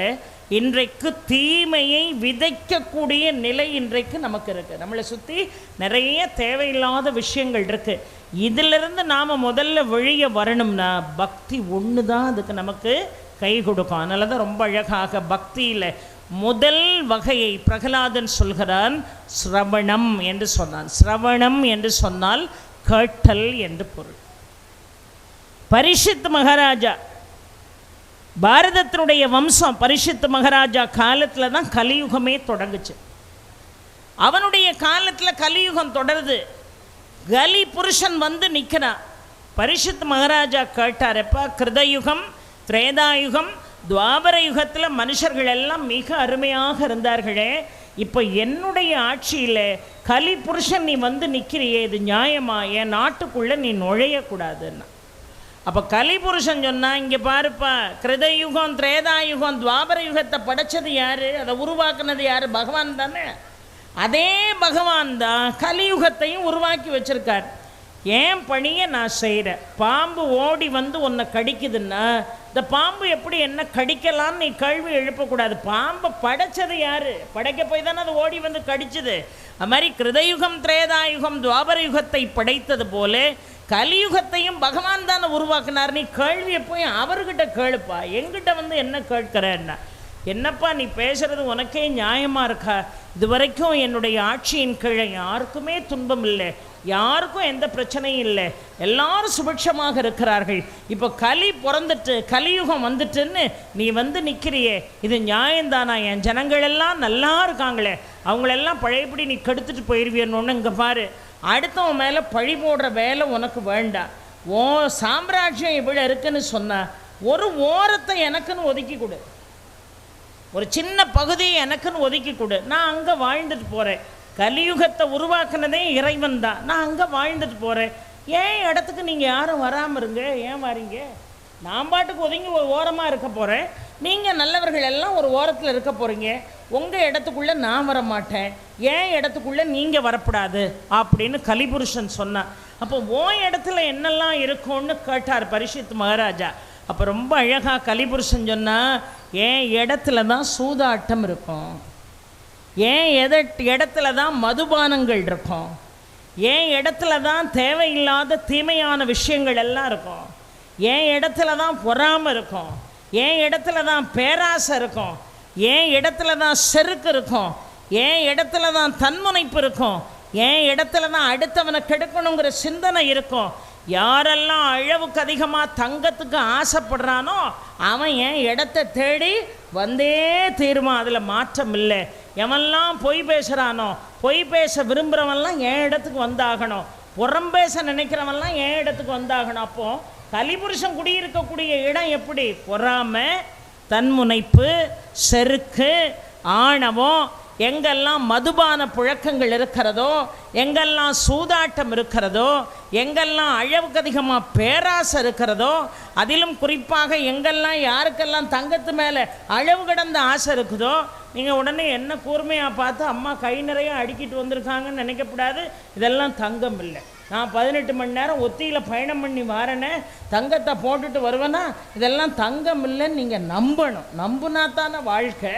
Speaker 5: இன்றைக்கு தீமையை விதைக்கக்கூடிய நிலை இன்றைக்கு நமக்கு இருக்குது. நம்மளை சுற்றி நிறைய தேவையில்லாத விஷயங்கள் இருக்குது. இதிலிருந்து நாம் முதல்ல வெளியே வரணும்னா பக்தி ஒன்று தான் அதுக்கு நமக்கு கை கொடுக்கும். அதனால தான் ரொம்ப அழகாக பக்தியில் முதல் வகையை பிரகலாதன் சொல்கிறான், ஸ்ரவணம் என்று சொன்னான். ஸ்ரவணம் என்று சொன்னால் கேட்டல் என்று பொருள். பரிஷித் மகாராஜா, பாரதத்தினுடைய வம்சம், பரிஷித் மகாராஜா காலத்தில் தான் கலியுகமே தொடங்குச்சு. அவனுடைய காலத்தில் கலியுகம் தொடருது. கலி புருஷன் வந்து நிற்கிறான். பரிஷித் மகாராஜா கேட்டார், எப்பா கிருதயுகம், திரேதாயுகம், துவாபர யுகத்தில் மனுஷர்கள் எல்லாம் மிக அருமையாக இருந்தார்களே, இப்போ என்னுடைய ஆட்சியில் கலி புருஷன் நீ வந்து நிற்கிறியே, இது நியாயமா? என் நாட்டுக்குள்ளே நீ நுழையக்கூடாதுன்னா. அப்போ கலிபுருஷன் சொன்னால், இங்கே பாருப்பா, கிருதயுகம், திரேதாயுகம், துவாபர யுகத்தை படைச்சது யார்? அதை உருவாக்குனது யார்? பகவான் தானே. அதே பகவான் தான் கலியுகத்தையும் உருவாக்கி வச்சுருக்கார். ஏன் பணியை நான் செய்கிறேன். பாம்பு ஓடி வந்து உன்னை கடிக்குதுன்னா இந்த பாம்பு எப்படி என்ன கடிக்கலான்னு நீ கேள்வி எழுப்பக்கூடாது. பாம்பை படைச்சது யார்? படைக்க போய் தானே அது ஓடி வந்து கடிச்சுது. அது மாதிரி கிருதயுகம், திரேதாயுகம், துவாபர யுகத்தை படைத்தது போல கலியுகத்தையும் பகவான் தானே உருவாக்குனார். நீ கேள்வியை போய் அவர்கிட்ட கேளுப்பா, எங்கிட்ட வந்து என்ன கேட்கிறேன்னா, என்னப்பா நீ பேசுகிறது உனக்கே நியாயமாக இருக்கா? இது வரைக்கும் என்னுடைய ஆட்சியின் கீழே யாருக்குமே துன்பம் இல்லை, யாருக்கும் எந்த பிரச்சனையும் இல்லை, எல்லாரும் சுபிட்சமாக இருக்கிறார்கள். இப்போ கலி பிறந்துட்டு கலியுகம் வந்துட்டுன்னு நீ வந்து நிற்கிறியே, இது நியாயம்தானா? என் ஜனங்கள் எல்லாம் நல்லா இருக்காங்களே, அவங்களெல்லாம் பழையபடி நீ கெடுத்துட்டு போயிடுவியன்னு. இங்கே பாரு, அடுத்தவன் மேலே பழி போடுற வேலை உனக்கு வேண்டாம். ஓ சாம்ராஜ்யம் இவ்வளோ இருக்குன்னு சொன்னால் ஒரு ஓரத்தை எனக்குன்னு ஒதுக்கி கொடு, ஒரு சின்ன பகுதியை எனக்குன்னு ஒதுக்கி கொடு, நான் அங்கே வாழ்ந்துட்டு போகிறேன். கலியுகத்தை உருவாக்குனதே இறைவன் தான், நான் அங்கே வாழ்ந்துட்டு போகிறேன். ஏன் இடத்துக்கு நீங்கள் யாரும் வராமல் இருங்க, ஏன் வரீங்க? நான் பாட்டுக்கு ஒதுங்கி ஒரு ஓரமாக இருக்க போகிறேன், நீங்கள் நல்லவர்கள் எல்லாம் ஒரு ஓரத்தில் இருக்க போகிறீங்க. உங்கள் இடத்துக்குள்ளே நான் வர மாட்டேன், ஏன் இடத்துக்குள்ளே நீங்கள் வரக்கூடாது அப்படின்னு கலிபுருஷன் சொன்னான். அப்போ உன் இடத்துல என்னெல்லாம் இருக்கும்னு கேட்டார் பரிஷித் மகாராஜா. அப்போ ரொம்ப அழகாக கலிபுருஷன் சொன்னால், ஏன் இடத்துல தான் சூதாட்டம் இருக்கும், ஏன் இடத்துல தான் மதுபானங்கள் இருக்கும், ஏன் இடத்துல தான் தேவையில்லாத தீமையான விஷயங்கள் எல்லாம் இருக்கும், ஏன் இடத்துல தான் பொறாமை இருக்கும், ஏன் இடத்துல தான் பேராசை இருக்கும், ஏன் இடத்துல தான் செருக்கு இருக்கும், ஏன் இடத்துல தான் தன்முனைப்பு இருக்கும், ஏன் இடத்துல தான் அடுத்தவனை கெடுக்கணுங்கிற சிந்தனை இருக்கும். யாரெல்லாம் அளவுக்கு அதிகமாக தங்கத்துக்கு ஆசைப்படுறானோ அவன் என் இடத்தை தேடி வந்தே தீருவான், அதில் மாற்றம் இல்லை. எவன்லாம் பொய் பேசுகிறானோ, பொய் பேச விரும்புகிறவன்லாம் என் இடத்துக்கு வந்தாகணும், புறம் பேச நினைக்கிறவன்லாம் என் இடத்துக்கு வந்தாகணும். அப்போது கலிபுருஷன் குடியிருக்கக்கூடிய இடம் எப்படி? பொறாமை, தன்முனைப்பு, செருக்கு, ஆணவம், எங்கெல்லாம் மதுபான புழக்கங்கள் இருக்கிறதோ, எங்கெல்லாம் சூதாட்டம் இருக்கிறதோ, எங்கெல்லாம் அளவுக்கு அதிகமாக பேராசை இருக்கிறதோ, அதிலும் குறிப்பாக எங்கெல்லாம் யாருக்கெல்லாம் தங்கத்து மேலே அளவு கடந்த ஆசை இருக்குதோ, நீங்கள் உடனே என்ன கூர்மையாக பார்த்து அம்மா கை நிறைய அடுக்கிட்டு வந்திருக்காங்கன்னு நினைக்கப்படாது. இதெல்லாம் தங்கம் இல்லை. நான் 18 மணி நேரம் ஒத்தியில் பயணம் பண்ணி வரேனே, தங்கத்தை போட்டுட்டு வருவேன்னா இதெல்லாம் தங்கம் இல்லைன்னு நீங்கள் நம்பணும். நம்புனா தானே வாழ்க்கை.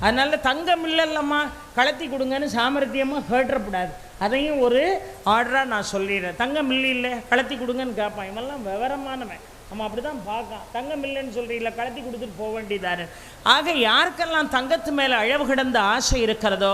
Speaker 5: அதனால் தங்கம் இல்லைல்லம்மா கலத்தி கொடுங்கன்னு சாமர்த்தியமாக கேட்டுறப்படாது. அதையும் ஒரு ஆர்டராக நான் சொல்லிடுறேன். தங்கம் இல்லை கலத்தி கொடுங்கன்னு கேட்பான். இவெல்லாம் விவரமானவன். நம்ம அப்படி தான் பார்க்கலாம். தங்கம் இல்லைன்னு சொல்கிறீங்களா, கலத்தி கொடுத்துட்டு போக வேண்டியதாரு. ஆக யாருக்கெல்லாம் தங்கத்து மேலே அளவு கிடந்த ஆசை இருக்கிறதோ,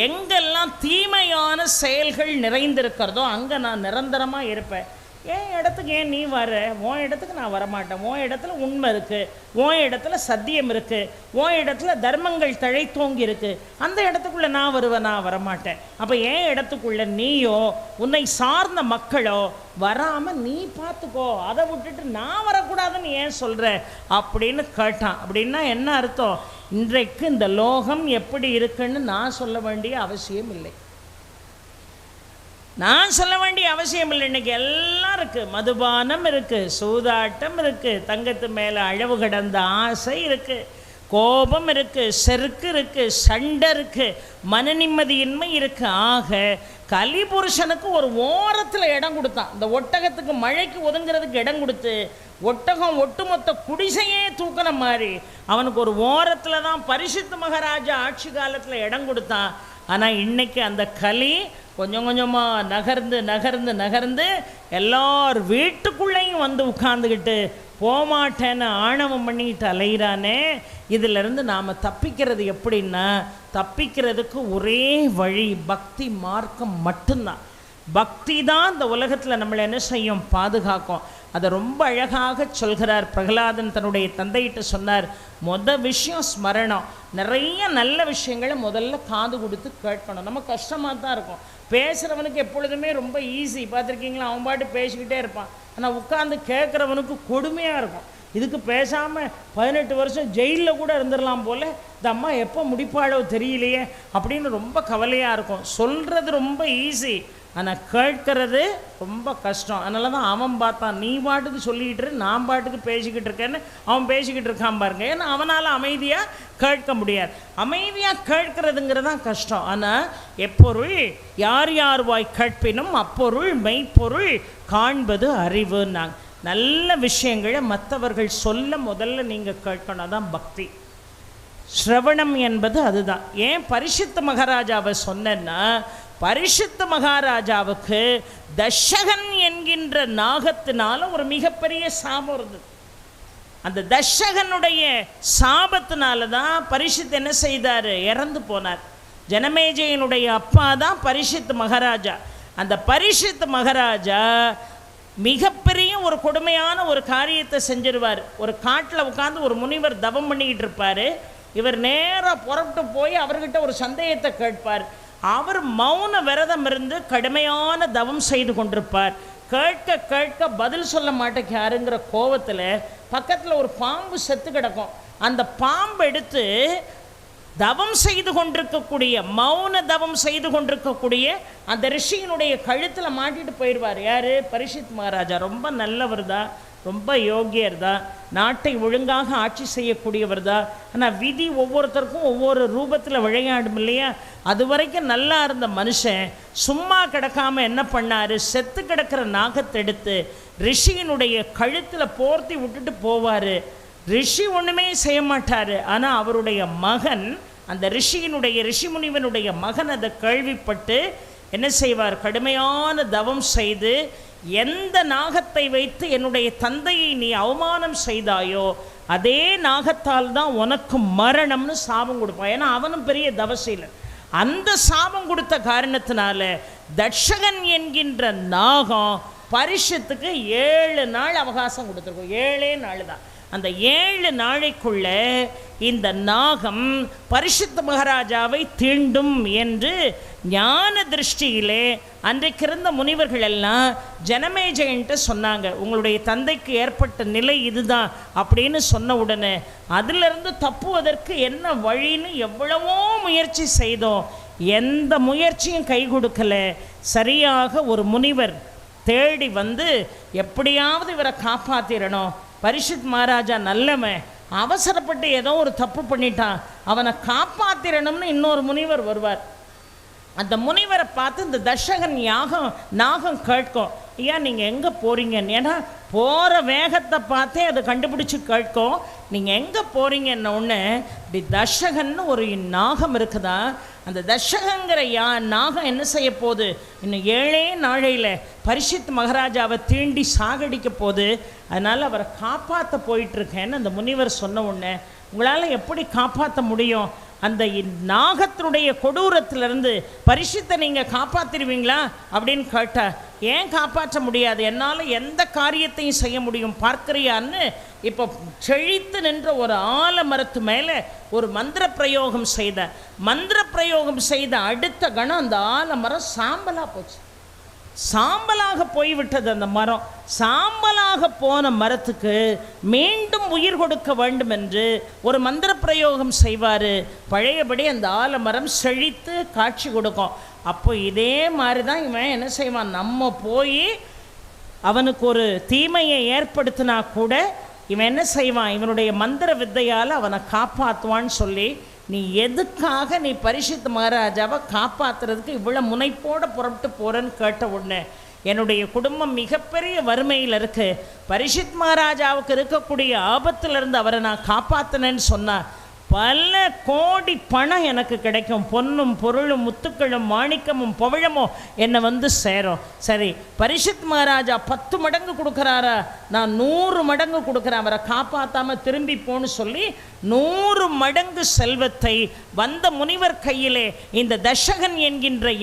Speaker 5: எங்கெல்லாம் தீமையான செயல்கள் நிறைந்திருக்கிறதோ அங்கே நான் நிரந்தரமாக இருப்பேன். என் இடத்துக்கு ஏன் நீ வர? உன் இடத்துக்கு நான் வரமாட்டேன். உன் இடத்துல உண்மை இருக்குது, உன் இடத்துல சத்தியம் இருக்குது, உன் இடத்துல தர்மங்கள் தழைத்தோங்கி இருக்குது. அந்த இடத்துக்குள்ளே நான் வருவேன், நான் வரமாட்டேன். அப்போ என் இடத்துக்குள்ளே நீயோ உன்னை சார்ந்த மக்களோ வராமல் நீ பார்த்துக்கோ. அதை விட்டுட்டு நான் வரக்கூடாதுன்னு ஏன் சொல்கிற அப்படின்னு கேட்டான். அப்படின்னா என்ன அர்த்தம்? இன்றைக்கு இந்த லோகம் எப்படி இருக்குன்னு நான் சொல்ல வேண்டிய அவசியம் இல்லை. நான் சொல்ல வேண்டிய அவசியம் இல்லை. இன்றைக்கி எல்லாம் இருக்குது. மதுபானம் இருக்குது, சூதாட்டம் இருக்குது, தங்கத்து மேலே அளவு கடந்த ஆசை இருக்குது, கோபம் இருக்குது, செருக்கு இருக்குது, சண்டை இருக்குது, மன நிம்மதியின்மை இருக்குது. ஆக கலிபுருஷனுக்கு ஒரு ஓரத்தில் இடம் கொடுத்தான். இந்த ஒட்டகத்துக்கு மழைக்கு ஒதுங்கிறதுக்கு இடம் கொடுத்து ஒட்டகம் ஒட்டுமொத்த குடிசையே தூக்கின மாதிரி அவனுக்கு ஒரு ஓரத்தில் தான் பரிசுத்த மகாராஜா ஆட்சி காலத்தில் இடம் கொடுத்தான். ஆனால் இன்னைக்கு அந்த கலி கொஞ்சம் கொஞ்சமாக நகர்ந்து நகர்ந்து நகர்ந்து எல்லார் வீட்டுக்குள்ளேயும் வந்து உட்கார்ந்துக்கிட்டு போமாட்டேன்னு ஆணவம் பண்ணிட்டு அலைகிறானே. இதிலிருந்து நாம் தப்பிக்கிறது எப்படின்னா, தப்பிக்கிறதுக்கு ஒரே வழி பக்தி மார்க்கம் மட்டும்தான். பக்தி தான் இந்த உலகத்தில் நம்மளை என்ன செய்யும், பாதுகாக்கும். அதை ரொம்ப அழகாக சொல்கிறார் பிரகலாதன். தன்னுடைய தந்தையிட்ட சொன்னார், விஷயம் ஸ்மரணம். நிறைய நல்ல விஷயங்களை முதல்ல காது கொடுத்து கேட்கணும். நம்ம கஷ்டமாக தான் இருக்கும். பேசுகிறவனுக்கு எப்பொழுதுமே ரொம்ப ஈஸி, பார்த்துருக்கீங்களா? அவன் பாட்டு பேசிக்கிட்டே இருப்பான். ஆனால் உட்காந்து கேட்குறவனுக்கு கொடுமையாக இருக்கும். இதுக்கு பேசாமல் 18 வருஷம் ஜெயிலில் கூட இருந்துடலாம் போல், இந்த அம்மா எப்போ முடிப்பாளோ தெரியலையே அப்படின்னு ரொம்ப கவலையாக இருக்கும். சொல்கிறது ரொம்ப ஈஸி, ஆனால் கேட்கறது ரொம்ப கஷ்டம். அதனால தான் அவன் பார்த்தான், நீ பாட்டுக்கு சொல்லிக்கிட்டு நான் பாட்டுக்கு பேசிக்கிட்டு இருக்கேன்னு அவன் பேசிக்கிட்டு இருக்கான் பாருங்க. ஏன்னா அவனால் அமைதியாக கேட்க முடியாது. அமைதியாக கேட்கறதுங்கிறது தான் கஷ்டம். ஆனால் எப்பொருள் யார் யார் வாய் கேட்பினும் அப்பொருள் மெய்ப்பொருள் காண்பது அறிவுன்னாங்க. நல்ல விஷயங்களை மற்றவர்கள் சொல்ல முதல்ல நீங்கள் கேட்கணும். அதான் பக்தி. ஸ்ரவணம் என்பது அதுதான். ஏன் பரிசுத்த மகாராஜாவை சொன்னேன்னா, பரிசுத்த மகாராஜாவுக்கு தஷகன் என்கின்ற நாகத்தினால ஒரு மிகப்பெரிய சாபம் இருந்தது. அந்த தஷகனுடைய சாபத்தினால தான் பரிசுத்த என்ன செய்தார், இறந்து போனார். ஜனமேஜயனுடைய அப்பா தான் பரிசுத்த மகாராஜா. அந்த பரிசுத்த மகாராஜா மிகப்பெரிய ஒரு கொடுமையான ஒரு காரியத்தை செஞ்சிருவார். ஒரு காட்டில் உட்காந்து ஒரு முனிவர் தவம் பண்ணிக்கிட்டு இருப்பார். இவர் நேராக புறப்பட்டு போய் அவர்கிட்ட ஒரு சந்தேகத்தை கேட்பார். அவர் மௌன விரதம் இருந்து கடுமையான தவம் செய்து கொண்டிருப்பார். கேட்க கேட்க பதில் சொல்ல மாட்டேங்காருங்கிற கோபத்தில் பக்கத்தில் ஒரு பாம்பு செத்து கிடக்கும். அந்த பாம்பு எடுத்து தவம் செய்து கொண்டிருக்கக்கூடிய, மௌன தவம் செய்து கொண்டிருக்கக்கூடிய அந்த ரிஷியினுடைய கழுத்தில் மாட்டிட்டு போயிடுவார். யார்? பரிசுத்த மகாராஜா. ரொம்ப நல்லவர் தான், ரொம்ப யோகியர் தான், நாட்டை ஒழுங்காக ஆட்சி செய்யக்கூடியவர் தான். ஆனால் விதி ஒவ்வொருத்தருக்கும் ஒவ்வொரு ரூபத்தில் விளையாடும் இல்லையா? அது வரைக்கும் நல்லா இருந்த மனுஷன் சும்மா கிடக்காமல் என்ன பண்ணார், செத்து கிடக்கிற நாகத்தை எடுத்து ரிஷியினுடைய கழுத்தில் போர்த்தி விட்டுட்டு போவார். ரிஷி ஒன்றுமே செய்ய மாட்டார். ஆனால் அவருடைய மகன், அந்த ரிஷி முனிவனுடைய மகன் அதை கேள்விப்பட்டு என்ன செய்வார், கடுமையான தவம் செய்து, எந்த நாகத்தை வைத்து என்னுடைய தந்தையை நீ அவமானம் செய்தாயோ அதே நாகத்தால் தான் உனக்கு மரணம்னு சாபம் கொடுப்பான். ஏன்னா அவனும் பெரிய தவசீலன். அந்த சாபம் கொடுத்த காரணத்தினால தட்சகன் என்கின்ற நாகம் பரிசுத்துக்கு 7 நாள் அவகாசம் கொடுத்துருக்கோம். 7 நாள் தான். அந்த 7 நாளைக்குள்ள இந்த நாகம் பரிசுத்த மகாராஜாவை தீண்டும் என்று ஞான திருஷ்டியிலே அன்றைக்கிருந்த முனிவர்கள் எல்லாம் ஜனமேஜயன்ட்டு சொன்னாங்க. உங்களுடைய தந்தைக்கு ஏற்பட்ட நிலை இதுதான் அப்படின்னு சொன்ன உடனே அதிலிருந்து தப்புவதற்கு என்ன வழின்னு எவ்வளவோ முயற்சி செய்தோம். எந்த முயற்சியும் கை கொடுக்கல. சரியாக ஒரு முனிவர் தேடி வந்து எப்படியாவது இவரை காப்பாற்றிடணும், பரிசுத்த மகாராஜா நல்லவன், அவசரப்பட்டு ஏதோ ஒரு தப்பு பண்ணிட்டான், அவனை காப்பாத்திரணும்னு இன்னொரு முனிவர் வருவார். அந்த முனிவரை பார்த்து இந்த தர்ஷகன் நாகம் கேட்கும், ஐயா நீங்கள் எங்கே போகிறீங்கன்னு. ஏன்னா போகிற வேகத்தை பார்த்தே அதை கண்டுபிடிச்சி கேட்கும், நீங்கள் எங்கே போகிறீங்கன்ன ஒன்று. இப்படி தர்ஷகன்னு ஒரு நாகம் இருக்குதா, அந்த தர்ஷகங்கிற நாகம் என்ன செய்ய போகுது, இன்னும் 7 நாளையில் பரீட்சித் மகாராஜாவை தீண்டி சாகடிக்க போகுது, அதனால் அவரை காப்பாற்ற போயிட்டுருக்கேன்னு அந்த முனிவர் சொன்ன உடனே, உங்களால் எப்படி காப்பாற்ற முடியும், அந்த நாகத்தினுடைய கொடூரத்திலிருந்து பரீட்சித்தை நீங்கள் காப்பாற்றிடுவீங்களா அப்படின்னு கேட்டா, ஏன் காப்பாற்ற முடியாது, என்னால் எந்த காரியத்தையும் செய்ய முடியும் பார்க்கிறியான்னு இப்போ செழித்து நின்ற ஒரு ஆலமரத்து மேலே ஒரு மந்திர பிரயோகம் செய்த அடுத்த கணம் அந்த ஆலமரம் சாம்பலாக போச்சு. சாம்பலாக போய்விட்டது அந்த மரம். சாம்பலாக போன மரத்துக்கு மீண்டும் உயிர் கொடுக்க வேண்டும் என்று ஒரு மந்திர பிரயோகம் செய்வார். பழையபடி அந்த ஆலமரம் செழித்து காட்சி கொடுக்கும். அப்போ இதே மாதிரி தான் இவன் என்ன செய்வான், நம்ம போய் அவனுக்கு ஒரு தீமையை ஏற்படுத்தினா கூட இவன் என்ன செய்வான், இவனுடைய மந்திர வித்தையால் அவனை காப்பாற்றுவான்னு சொல்லி, நீ எதுக்காக நீ பரீட்சித் மகாராஜாவை காப்பாற்றுறதுக்கு இவ்வளோ முனைப்போடு புறப்பட்டு போகிறேன்னு கேட்ட உடனே, என்னுடைய குடும்பம் மிகப்பெரிய வறுமையில் இருக்குது, பரீட்சித் மகாராஜாவுக்கு இருக்கக்கூடிய ஆபத்திலிருந்து அவரை நான் காப்பாற்றினேன்னு சொன்னார், பல கோடி பணம் எனக்கு கிடைக்கும், பொன்னும் பொருளும் முத்துக்களும் மாணிக்கமும் பவிழமும் என்னை வந்து சேரும். சரி, பரீட்சித் மகாராஜா 10 மடங்கு கொடுக்குறாரா, நான் 100 மடங்கு கொடுக்குறேன், அவரை காப்பாற்றாமல் திரும்பி போன்னு சொல்லி 100 மடங்கு செல்வத்தை வந்த முனிவர் கையிலே இந்த தர்ஷகன் என்கின்ற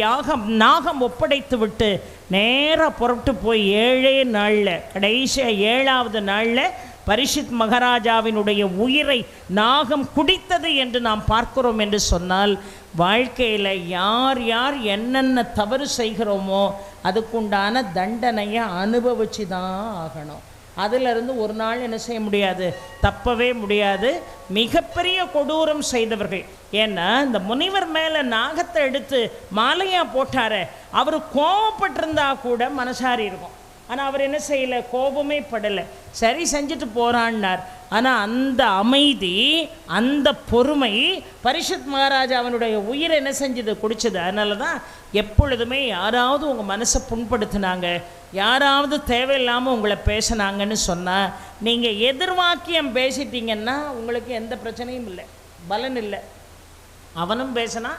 Speaker 5: நாகம் ஒப்படைத்து விட்டு நேராக புறப்பட்டு போய் 7 நாளில் கடைசியாக 7ஆவது நாளில் பரீட்சித் மகாராஜாவினுடைய உயிரை நாகம் குடித்தது என்று நாம் பார்க்கிறோம். என்று சொன்னால் வாழ்க்கையில் யார் யார் என்னென்ன தவறு செய்கிறோமோ அதுக்குண்டான தண்டனையை அனுபவிச்சு தான் ஆகணும். அதிலிருந்து ஒரு நாள் என்ன செய்ய முடியாது, தப்பவே முடியாது. மிகப்பெரிய கொடூரம் செய்தவர்கள், ஏன்னா இந்த முனிவர் மேலே நாகத்தை எடுத்து மாலையாக போட்டார, அவர் கோபப்பட்டிருந்தா கூட மனசாரி இருக்கும். ஆனால் அவர் என்ன செய்யலை, கோபமே படலை, சரி செஞ்சுட்டு போகிறான்னார். ஆனால் அந்த அமைதி, அந்த பொறுமை பரீட்சித் மகாராஜா அவனுடைய உயிரை என்ன செஞ்சது, குடிச்சது. அதனால தான் எப்பொழுதுமே யாராவது உங்கள் மனசை புண்படுத்தினாங்க, யாராவது தேவையில்லாமல் உங்களை பேசினாங்கன்னு சொன்னால், நீங்கள் எதிர்வாக்கியம் பேசிட்டீங்கன்னா உங்களுக்கு எந்த பிரச்சனையும் இல்லை, பலன் இல்லை. அவனும் பேசினா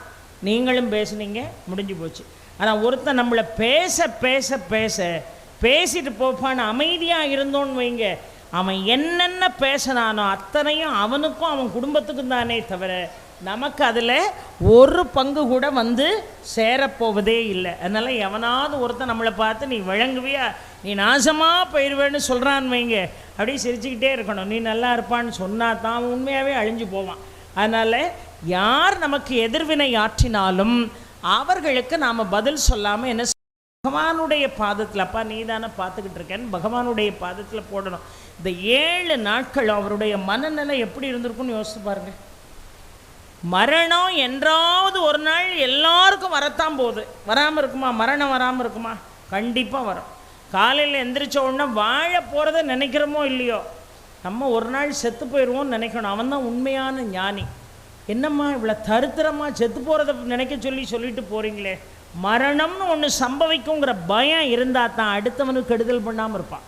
Speaker 5: நீங்களும் பேசுனீங்க, முடிஞ்சு போச்சு. ஆனால் ஒருத்தன் நம்மளை பேச பேச பேச பேசிட்டு போப்பான்னு அமைதியாக இருந்தோன்னு வைங்க, அவன் என்னென்ன பேசினானோ அத்தனையும் அவனுக்கும் அவன் குடும்பத்துக்கும் தானே தவிர நமக்கு அதில் ஒரு பங்கு கூட வந்து சேரப்போவதே இல்லை. அதனால் எவனாவது ஒருத்தன் நம்மளை பார்த்து நீ விளங்குவியா, நீ நாசமாக போயிடுவேன்னு சொல்கிறான்னு வைங்க, அப்படியே சிரிச்சுக்கிட்டே இருக்கணும். நீ நல்லா இருப்பான்னு சொன்னால் தான் உண்மையாகவே அழிஞ்சு போவான். அதனால் யார் நமக்கு எதிர்வினை ஆற்றினாலும் அவர்களுக்கு நாம் பதில் சொல்லாமல் என்ன பகவானுடைய பாதத்தில், அப்பா நீ தானே பார்த்துக்கிட்டு இருக்கேன்னு பகவானுடைய பாதத்தில் போடணும். இந்த 7 நாட்கள் அவருடைய மனநிலை எப்படி இருந்திருக்குன்னு யோசித்து பாருங்கள். மரணம் என்றாவது ஒரு நாள் எல்லாருக்கும் வரத்தான் போகுது, வராமல் இருக்குமா? மரணம் வராமல் இருக்குமா? கண்டிப்பாக வரும். காலையில் எந்திரிச்ச உடனே வாழ போகிறத நினைக்கிறோமோ இல்லையோ, நம்ம ஒரு நாள் செத்து போயிடுவோம்னு நினைக்கணும். அவன் தான் உண்மையான ஞானி. என்னம்மா இவ்வளோ தருத்திரமாக செத்து போகிறத நினைக்க சொல்லிட்டு போகிறீங்களே, மரணம்னு ஒன்று சம்பவிக்குங்கிற பயம் இருந்தால் தான் அடுத்தவனுக்கு கெடுதல் பண்ணாமல் இருப்பான்.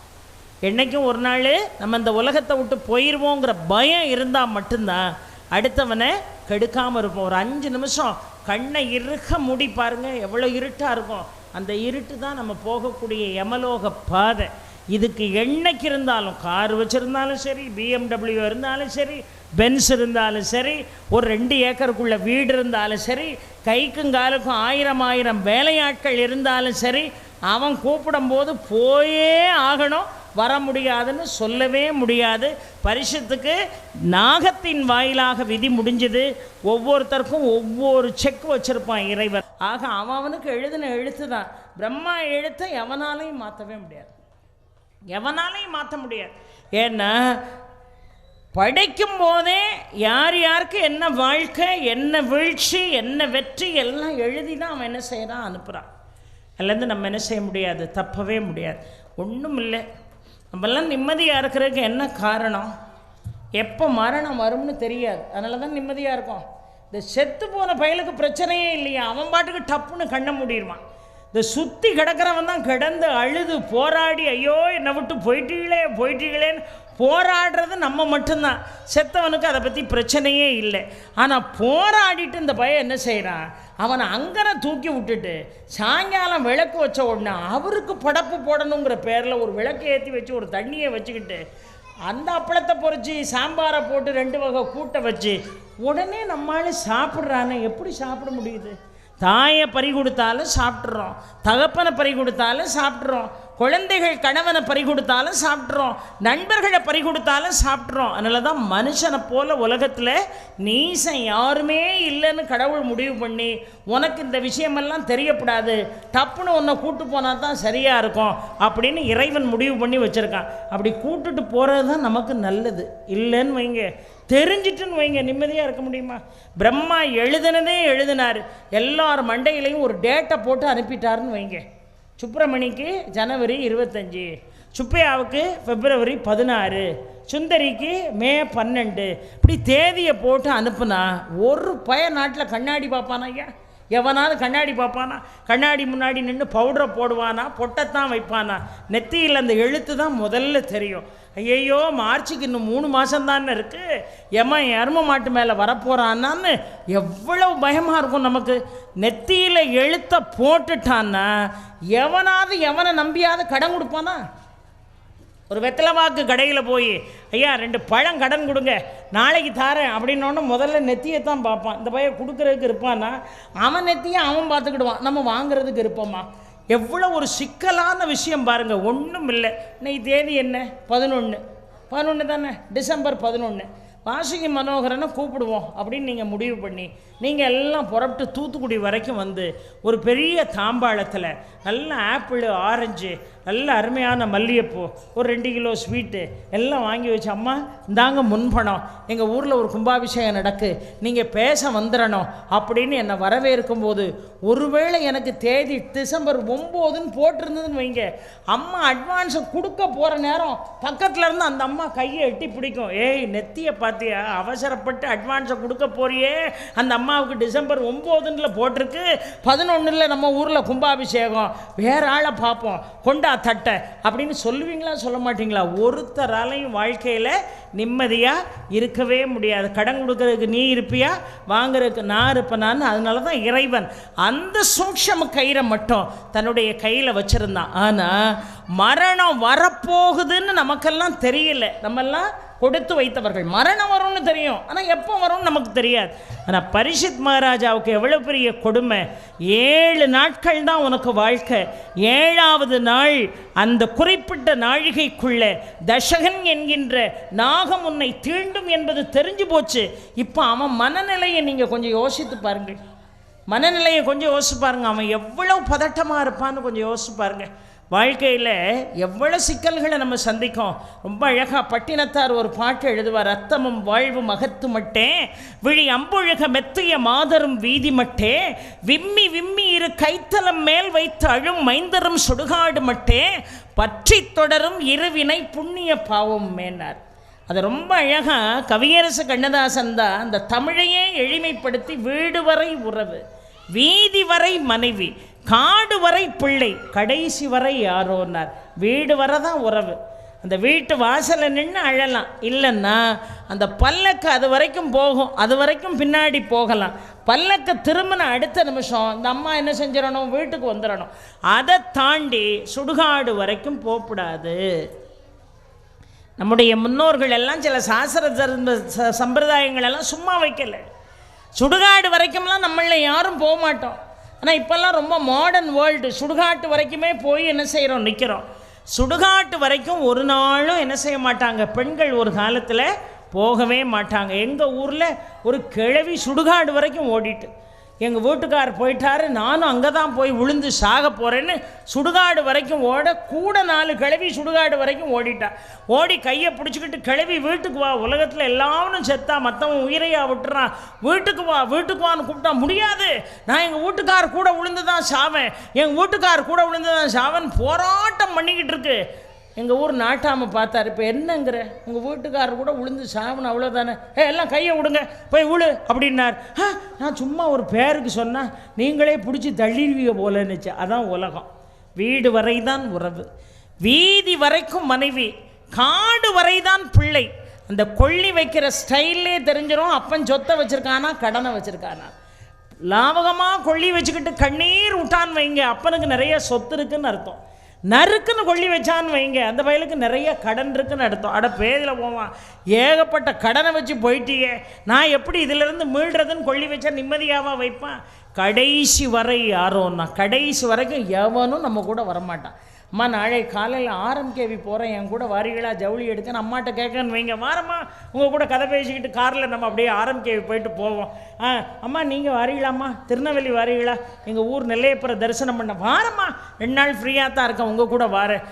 Speaker 5: என்றைக்கும் ஒரு நாள் நம்ம இந்த உலகத்தை விட்டு போயிடுவோங்கிற பயம் இருந்தால் மட்டும்தான் அடுத்தவனை கெடுக்காமல் இருப்போம். ஒரு 5 நிமிஷம் கண்ணை இறுக்க மூடி பாருங்கள், எவ்வளோ இருட்டாக இருக்கும். அந்த இருட்டு தான் நம்ம போகக்கூடிய யமலோக பாதை. இதுக்கு என்னைக்கு இருந்தாலும், கார் வச்சுருந்தாலும் சரி, BMW இருந்தாலும் சரி, பென்ஸ் இருந்தாலும் சரி, ஒரு 2 ஏக்கருக்குள்ள வீடு இருந்தாலும் சரி, கைக்கும் காலுக்கும் 1000 வேலையாட்கள் இருந்தாலும் சரி, அவன் கூப்பிடும்போது போயே ஆகணும், வர முடியாதுன்னு சொல்லவே முடியாது. பரிசுத்துக்கு நாகத்தின் வாயிலாக விதி முடிஞ்சது. ஒவ்வொருத்தருக்கும் ஒவ்வொரு செக் வச்சுருப்பான் இறைவர். ஆக அவனுக்கு எழுதின எழுத்து தான். பிரம்மா எழுத்தை எவனாலையும் மாற்றவே முடியாது, எவனாலையும் மாற்ற முடியாது. ஏன்னா படைக்கும் போதே யார் யாருக்கு என்ன வாழ்க்கை, என்ன வீழ்ச்சி, என்ன வெற்றி எல்லாம் எழுதி தான் அவன் என்ன செய்கிறான், அனுப்புகிறான். அதுலேருந்து நம்ம என்ன செய்ய முடியாது, தப்பவே முடியாது. ஒன்றும் இல்லை. நம்மெல்லாம் நிம்மதியாக இருக்கிறதுக்கு என்ன காரணம்? எப்போ மரணம் வரும்னு தெரியாது. அதனால தான் நிம்மதியாக இருக்கும். இந்த செத்து போன பயலுக்கு பிரச்சனையே இல்லையா, அவன் பாட்டுக்கு டப்புன்னு கண்ண மூடிடுவான். இந்த சுற்றி கிடக்கிறவன் தான் கிடந்து அழுது போராடி ஐயோ என்னை விட்டு போயிட்டீங்களேன்னு போராடுறது நம்ம மட்டும்தான். செத்தவனுக்கு அதை பற்றி பிரச்சனையே இல்லை. ஆனால் போராடிட்டு இந்த பையன் என்ன செய்கிறான், அவனை அங்கனை தூக்கி விட்டுட்டு சாயங்காலம் விளக்கு வச்ச உடனே அவருக்கு படப்பு போடணுங்கிற பேரில் ஒரு விளக்கு ஏற்றி வச்சு ஒரு தண்ணியை வச்சுக்கிட்டு அந்த அப்பளத்தை பொறிச்சு சாம்பாரை போட்டு 2 வகை கூட்டை வச்சு உடனே நம்மளால சாப்பிட்றானே. எப்படி சாப்பிட முடியுது? தாயை பறி கொடுத்தாலும் சாப்பிட்றோம், தகப்பனை பறி கொடுத்தாலும் சாப்பிட்றோம், குழந்தைகள் கணவனை பறி கொடுத்தாலும் சாப்பிட்றோம், நண்பர்களை பறி கொடுத்தாலும் சாப்பிட்றோம். அதனால தான் மனுஷனை போல உலகத்தில் நீசன் யாருமே இல்லைன்னு கடவுள் முடிவு பண்ணி உனக்கு இந்த விஷயமெல்லாம் தெரியப்படாது, டப்புன்னு உன்னை கூட்டு போனால் தான் சரியாக இருக்கும் அப்படின்னு இறைவன் முடிவு பண்ணி வச்சுருக்கான். அப்படி கூட்டுட்டு போகிறது தான் நமக்கு நல்லது. இல்லைன்னு வைங்க, தெரிஞ்சிட்டுன்னு வைங்க, நிம்மதியாக இருக்க முடியுமா? பிரம்மா எழுதுனதே எழுதினார், எல்லார் மண்டையிலையும் ஒரு டேட்டை போட்டு அனுப்பிட்டாருன்னு வைங்க. சுப்பிரமணிக்கு ஜனவரி 25, சுப்பையாவுக்கு பிப்ரவரி 16, சுந்தரிக்கு மே 12, இப்படி தேதியை போட்டு அனுப்புனா ஒரு நாட்டில் கண்ணாடி பார்ப்பானா? ஐயா எவனாவது கண்ணாடி பார்ப்பானா? கண்ணாடி முன்னாடி நின்று பவுடரை போடுவானா? பொட்டைத்தான் வைப்பானா? நெத்தியில் அந்த எழுத்து தான் முதல்ல தெரியும். ஐயையோ மார்ச்சுக்கு இன்னும் 3 மாதம்தானே இருக்குது, எரும மாட்டு மேலே வரப்போகிறான்னு எவ்வளவு பயமாக இருக்கும் நமக்கு. நெத்தியில் எழுத்தை போட்டுட்டான்னா எவனை நம்பியாவது கடன் கொடுப்பானா? ஒரு வெத்தலை வாக்கு கடையில் போய் ஐயா 2 பழம் கடன் கொடுங்க நாளைக்கு தாரேன் அப்படின்னோன்னு முதல்ல நெத்தியை தான் பார்ப்பான். இந்த பையன் கொடுக்குறதுக்கு இருப்பான்னா அவன் நெத்தியை அவன் பார்த்துக்கிடுவான், நம்ம வாங்குறதுக்கு இருப்போமா? எவ்வளோ ஒரு சிக்கலான விஷயம் பாருங்கள். ஒன்றும் இல்லை. இன்னைக்கு தேதி என்ன? 11 தானே, டிசம்பர் 11. வாசுகி மனோகரனை கூப்பிடுவோம் அப்படின்னு நீங்கள் முடிவு பண்ணி நீங்கள் எல்லாம் புறப்பட்டு தூத்துக்குடி வரைக்கும் வந்து ஒரு பெரிய தாம்பாளத்தில் நல்ல ஆப்பிள், ஆரஞ்சு, நல்ல அருமையான மல்லிகைப்பூ, ஒரு 2 கிலோ ஸ்வீட்டு எல்லாம் வாங்கி வச்சு, அம்மா இந்தாங்க முன்பணம், எங்கள் ஊரில் ஒரு கும்பாபிஷேகம் நடக்கு, நீங்கள் பேச வந்துடணும் அப்படின்னு என்னை வரவேற்கும் போது ஒருவேளை எனக்கு தேதி டிசம்பர் 9ன்னு போட்டிருந்ததுன்னு வைங்க, அம்மா அட்வான்ஸை கொடுக்க போகிற நேரம் பக்கத்தில் இருந்து அந்த அம்மா கையை எட்டி பிடிக்கும். ஏய் நெத்தியை பார்த்தியா, அவசரப்பட்டு அட்வான்ஸை கொடுக்க போறியே, அந்த அம்மாவுக்கு டிசம்பர் 9ல் போட்டிருக்கு, 11ல் நம்ம ஊரில் கும்பாபிஷேகம், வேற ஆளை பார்ப்போம், கொண்டா தட்டை அப்படின்னு சொல்லுவீங்களா சொல்ல மாட்டீங்களா? ஒருத்தராலையும் வாழ்க்கையில் நிம்மதியாக இருக்கவே முடியாது. கடன் கொடுக்கறதுக்கு நீ இருப்பியா, வாங்குறதுக்கு நான் இருப்பேனான்னு. அதனால தான் இறைவன் அந்த சூக்ஷ்ம கயிறை மட்டும் தன்னுடைய கையில் வச்சுருந்தான். ஆனால் மரணம் வரப்போகுதுன்னு நமக்கெல்லாம் தெரியல. நம்மெல்லாம் கொடுத்து வைத்தவர்கள். மரணம் வரும்னு தெரியும், ஆனால் எப்போ வரும்னு நமக்கு தெரியாது. ஆனால் பரிஷித் மகாராஜாவுக்கு எவ்வளோ பெரிய கொடுமை. 7 நாட்கள் தான் உனக்கு வாழ்க்கை. 7வது நாள் அந்த குறிப்பிட்ட நாழிகைக்குள்ள தசகன் என்கின்ற நாகம் உன்னை தீண்டும் என்பது தெரிஞ்சு போச்சு. இப்போ அவன் மனநிலையை நீங்கள் கொஞ்சம் யோசித்து பாருங்கள். மனநிலையை கொஞ்சம் யோசிச்சு பாருங்கள். அவன் எவ்வளோ பதட்டமாக இருப்பான்னு கொஞ்சம் யோசிச்சு பாருங்கள். வாழ்க்கையில் எவ்வளோ சிக்கல்களை நம்ம சந்திக்கும். ரொம்ப அழகாக பட்டினத்தார் ஒரு பாட்டு எழுதுவார். ரத்தமும் வாழ்வும் அகத்து மட்டே, விழி அம்புழக மெத்திய மாதரும் வீதி மட்டே, விம்மி விம்மி இரு கைத்தலம் மேல் வைத்து அழும் மைந்தரும் சுடுகாடு மட்டே, பற்றி தொடரும் இருவினை புண்ணிய பாவம் மேனார். அது ரொம்ப அழகாக கவியரசு கண்ணதாசன் தான் அந்த தமிழையே எளிமைப்படுத்தி வீடு வரை உறவு, வீதி வரை மனைவி, காடு வரை பிள்ளை, கடைசி வரை யாரோன்னார். வீடு வரை தான் உறவு. அந்த வீட்டு வாசலில் நின்று அழலாம், இல்லைன்னா அந்த பல்லக்கு அது வரைக்கும் போகும், அது வரைக்கும் பின்னாடி போகலாம். பல்லக்கு திரும்பின அடுத்த நிமிஷம் அந்த அம்மா என்ன செஞ்சிடணும், வீட்டுக்கு வந்துடணும். அதை தாண்டி சுடுகாடு வரைக்கும் போகக்கூடாது. நம்முடைய முன்னோர்கள் எல்லாம் சில சாஸ்திர சம்பிரதாயங்கள் எல்லாம் சும்மா வைக்கல. சுடுகாடு வரைக்கும்லாம் நம்மள யாரும் போக மாட்டோம். ஆனால் இப்போல்லாம் ரொம்ப மாடர்ன் வேர்ல்டு. சுடுகாட்டு வரைக்குமே போய் என்ன செய்கிறோம், நிற்கிறோம். சுடுகாட்டு வரைக்கும் ஒரு நாளும் என்ன செய்ய மாட்டாங்க பெண்கள், ஒரு காலத்தில் போகவே மாட்டாங்க. எங்கள் ஊரில் ஒரு கிழவி சுடுகாடு வரைக்கும் ஓடிட்டு, எங்கள் வீட்டுக்கார் போயிட்டாரு, நானும் அங்கே தான் போய் விழுந்து சாக போகிறேன்னு சுடுகாடு வரைக்கும் ஓட, கூட 4 கிழவி சுடுகாடு வரைக்கும் ஓடிட்டா. ஓடி கையை பிடிச்சிக்கிட்டு, கிழவி வீட்டுக்கு வா, உலகத்தில் எல்லாரும் செத்தா, மற்றவன் உயிரையா விட்டுறான், வீட்டுக்கு வா வீட்டுக்கு வான்னு கூப்பிட்டா, முடியாது, நான் எங்கள் வீட்டுக்கார் கூட விழுந்து தான் சாவேன், எங்கள் வீட்டுக்கார் கூட விழுந்து தான் சாவன் போராட்டம் பண்ணிக்கிட்டு இருக்கு. எங்கள் ஊர் நாட்டாமல் பார்த்தாரு. இப்போ என்னங்கிற உங்கள் வீட்டுக்காரர் கூட உளுந்து சாவணும் அவ்வளோதானே, எல்லாம் கையை விடுங்க போய் உழு அப்படின்னார். நான் சும்மா ஒரு பேருக்கு சொன்னால் நீங்களே பிடிச்சி தள்ளிடுவீங்க போலன்னுச்சு. அதான் உலகம். வீடு வரை தான் உறவு, வீதி வரைக்கும் மனைவி, காடு வரை தான் பிள்ளை. அந்த கொள்ளி வைக்கிற ஸ்டைல்லே தெரிஞ்சிடும் அப்பன் சொத்தை வச்சுருக்கானா கடனை வச்சுருக்கானா. லாபகமாக கொள்ளி வச்சுக்கிட்டு கண்ணீர் விட்டான்னு வைங்க, அப்பனுக்கு நிறைய சொத்து இருக்குன்னு அர்த்தம். நறுக்குன்னு கொள்ளி வச்சான்னு வைங்க, அந்த வயலுக்கு நிறைய கடன் இருக்குன்னு அர்த்தம். அட பேதில் போவான், ஏகப்பட்ட கடனை வச்சு போயிட்டியே, நான் எப்படி இதிலிருந்து மீள்றதுன்னு கொள்ளி வச்சா நிம்மதியாவா வைப்பான்? கடைசி வரை யாரோன்னா கடைசி வரைக்கும் எவனும் நம்ம கூட வரமாட்டான். அம்மா நாளை காலையில் ஆர்எம்கேவி போகிறேன், என் கூட வாரிகளா ஜவுளி எடுக்கன்னு அம்மாட்ட கேட்கன்னு வைங்க, வாரம்மா உங்கள் கூட கதை பேசிக்கிட்டு காரில் நம்ம அப்படியே ஆர்எம்கேவி போயிட்டு போவோம். அம்மா நீங்கள் வாரிகளாம்மா, திருநெல்வேலி வாரிகளா, எங்கள் ஊர் நெல்லையப்புறம் தரிசனம் பண்ண, வாரம்மா 2 நாள் ஃப்ரீயாக தான் இருக்கேன், உங்கள் கூட வாரேன்.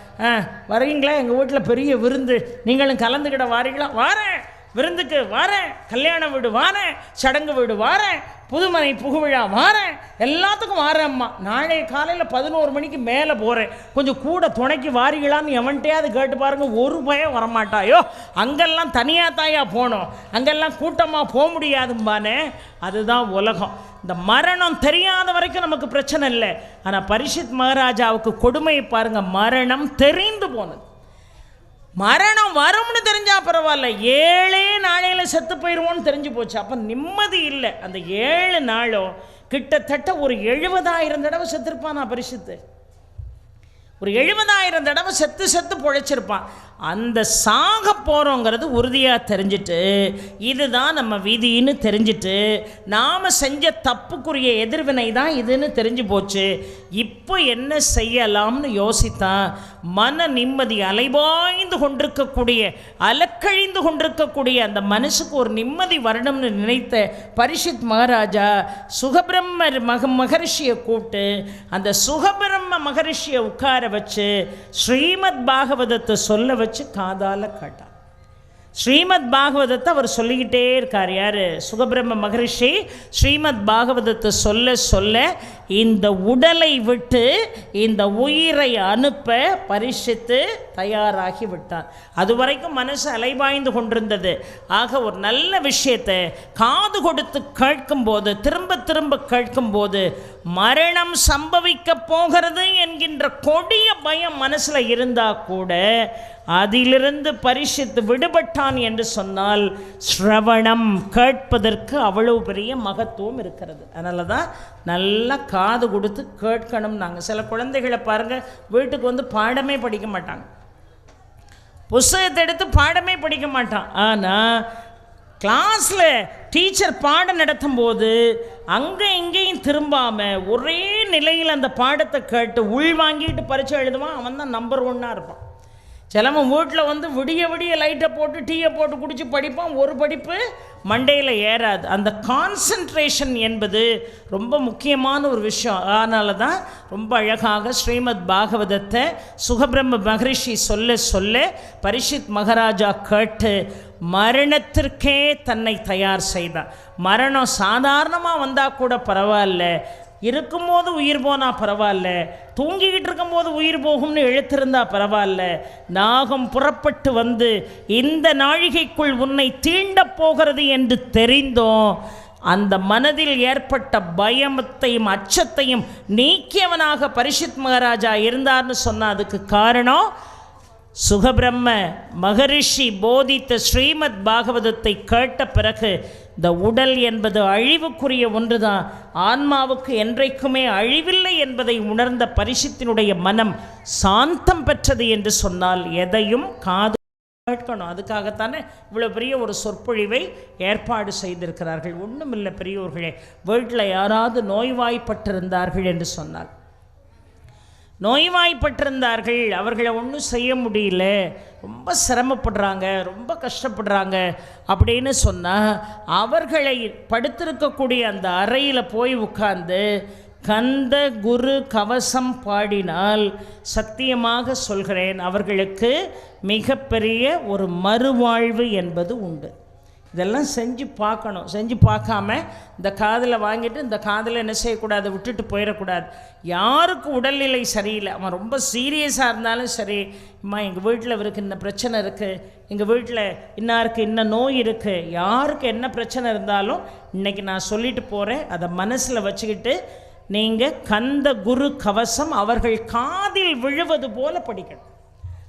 Speaker 5: வரீங்களா, எங்கள் வீட்டில் பெரிய விருந்து, நீங்களும் கலந்துக்கிட வாரிகளா? வாரேன், விருந்துக்கு வாரேன், கல்யாண வீடு வாரேன், சடங்கு வீடு வாரேன், புதுமனை புகுவிழா வாரேன், எல்லாத்துக்கும் வாரேம்மா. நாளை காலையில் 11 மணிக்கு மேலே போகிறேன், கொஞ்சம் கூட துணைக்கு வாரிகளான்னு எவன்கிட்டையாவது கேட்டு பாருங்க, ஒரு பயம் வரமாட்டாயோ. அங்கெல்லாம் தனியாக தாயா போகணும், அங்கெல்லாம் கூட்டமாக போக முடியாதும்பானே. அதுதான் உலகம். இந்த மரணம் தெரியாத வரைக்கும் நமக்கு பிரச்சனை இல்லை. ஆனால் பரீட்சித் மகாராஜாவுக்கு கொடுமையை பாருங்கள், மரணம் தெரிந்து போனது. மரணம் வரும்னு தெரிஞ்சா பரவாயில்ல, 7 நாளையில் செத்து போயிடுவோன்னு தெரிஞ்சு போச்சு. அப்போ நிம்மதி இல்லை. அந்த 7 நாளும் கிட்டத்தட்ட ஒரு 70,000 தடவை செத்துருப்பான். நான் பரிசுத்து ஒரு 70,000 தடவை செத்து பொழைச்சிருப்பான். அந்த சாக போகிறோங்கிறது உறுதியாக தெரிஞ்சுட்டு, இதுதான் நம்ம விதின்னு தெரிஞ்சுட்டு, நாம் செஞ்ச தப்புக்குரிய எதிர்வினை தான் இதுன்னு தெரிஞ்சு போச்சு. இப்போ என்ன செய்யலாம்னு யோசித்தான். மன நிம்மதி அலைபாய்ந்து கொண்டிருக்கக்கூடிய, அலக்கழிந்து கொண்டிருக்கக்கூடிய அந்த மனசுக்கு ஒரு நிம்மதி வரணும்னு நினைத்த பரீட்சித் மகாராஜா சுகபிரம்ம மகரிஷியை கூப்பிட்டு, அந்த சுகபிரம்ம மகரிஷியை உட்கார வச்சு ஸ்ரீமத் பாகவதத்தை சொல்ல வச்சு காதால கேட்டார். ஸ்ரீமத் பாகவதத்தை அவர் சொல்லிக்கிட்டே இருக்கார். யார்? சுகபிரம்ம மகரிஷி ஸ்ரீமத் பாகவதத்தை சொல்ல சொல்ல இந்த உடலை விட்டு இந்த உயிரை அனுப்ப பரீட்சித்து தயாராகி விட்டார். அது வரைக்கும் மனசு அலைபாய்ந்து கொண்டிருந்தது. ஆக ஒரு நல்ல விஷயத்தை காது கொடுத்து கேட்கும்போது, திரும்ப திரும்ப கேட்கும்போது, மரணம் சம்பவிக்க போகிறது என்கின்ற கொடிய பயம் மனசில் இருந்தால் கூட அதிலிருந்து பரீட்சித்து விடுபட்டான் என்று சொன்னால், ஸ்ரவணம் கேட்பதற்கு அவ்வளவு பெரிய மகத்துவம் இருக்கிறது. அதனால தான் நல்லா காது கொடுத்து கேட்கணும். நாங்கள் சில குழந்தைகளை பாருங்கள், வீட்டுக்கு வந்து பாடமே படிக்க மாட்டாங்க, புஸ்தகத்தை எடுத்து பாடமே படிக்க மாட்டான். ஆனால் கிளாஸில் டீச்சர் பாடம் நடத்தும் போது அங்கே இங்கேயும் திரும்பாமல் ஒரே நிலையில் அந்த பாடத்தை கேட்டு உள்வாங்கிட்டு பரீட்சை எழுதுவான். அவன் தான் நம்பர் 1 இருப்பான். சிலவன் வீட்டில் வந்து விடிய விடிய லைட்டை போட்டு டீயை போட்டு குடித்து படிப்பான், ஒரு படிப்பு மண்டையில் ஏறாது. அந்த கான்சன்ட்ரேஷன் என்பது ரொம்ப முக்கியமான ஒரு விஷயம். அதனால தான் ரொம்ப அழகாக ஸ்ரீமத் பாகவதத்தை சுகபிரம்ம மகரிஷி சொல்ல சொல்ல பரீட்சித் மகாராஜா கேட்டு மரணத்திற்கே தன்னை தயார் செய்தான். மரணம் சாதாரணமாக வந்தால் கூட பரவாயில்ல, இருக்கும்போது உயிர் போனால் பரவாயில்ல, தூங்கிக்கிட்டு இருக்கும்போது உயிர் போகும்னு எழுத்திருந்தா பரவாயில்ல, நாகம் புறப்பட்டு வந்து இந்த நாழிகைக்குள் உன்னை தீண்டப் போகிறது என்று தெரிந்தோம் அந்த மனதில் ஏற்பட்ட பயத்தையும் அச்சத்தையும் நீக்கியவனாக பரீட்சித் மகாராஜா இருந்தார்னு சொன்ன அதுக்கு காரணம் சுகபிரம்ம மகரிஷி போதித்த ஸ்ரீமத் பாகவதத்தை கேட்ட பிறகு இந்த உடல் என்பது அழிவுக்குரிய ஒன்றுதான், ஆன்மாவுக்கு என்றைக்குமே அழிவில்லை என்பதை உணர்ந்த பரீட்சித்தினுடைய மனம் சாந்தம் பெற்றது என்று சொன்னால் எதையும் காது கேட்கணும். அதுக்காகத்தானே இவ்வளோ பெரிய ஒரு சொற்பொழிவை ஏற்பாடு செய்திருக்கிறார்கள். ஒன்றுமில்லை பெரியோர்களே, வீட்டில் யாராவது நோய்வாய்ப்பட்டிருந்தார்கள் என்று சொன்னால், நோய்வாய்ப்பட்டிருந்தார்கள், அவர்களை ஒன்றும் செய்ய முடியல, ரொம்ப சிரமப்படுறாங்க, ரொம்ப கஷ்டப்படுறாங்க அப்படின்னு சொன்னால், அவர்களை படுத்திருக்கக்கூடிய அந்த அறையில் போய் உட்கார்ந்து கந்த குரு கவசம் பாடினால் சத்தியமாக சொல்கிறேன் அவர்களுக்கு மிகப்பெரிய ஒரு மறுவாழ்வு என்பது உண்டு. இதெல்லாம் செஞ்சு பார்க்கணும். செஞ்சு பார்க்காம இந்த காதில் வாங்கிட்டு இந்த காதில் என்ன செய்யக்கூடாது, விட்டுட்டு போயிடக்கூடாது. யாருக்கு உடல்நிலை சரியில்லை, அவன் ரொம்ப சீரியஸாக இருந்தாலும் சரி, அம்மா எங்கள் வீட்டில் இவருக்கு இன்ன பிரச்சனை இருக்குது, எங்கள் வீட்டில் இன்னாருக்கு இன்ன நோய் இருக்குது, யாருக்கு என்ன பிரச்சனை இருந்தாலும் இன்றைக்கி நான் சொல்லிட்டு போகிறேன், அதை மனசில் வச்சுக்கிட்டு நீங்கள் கந்த குரு கவசம் அவர்கள் காதில் விழுவது போல படிக்கணும்.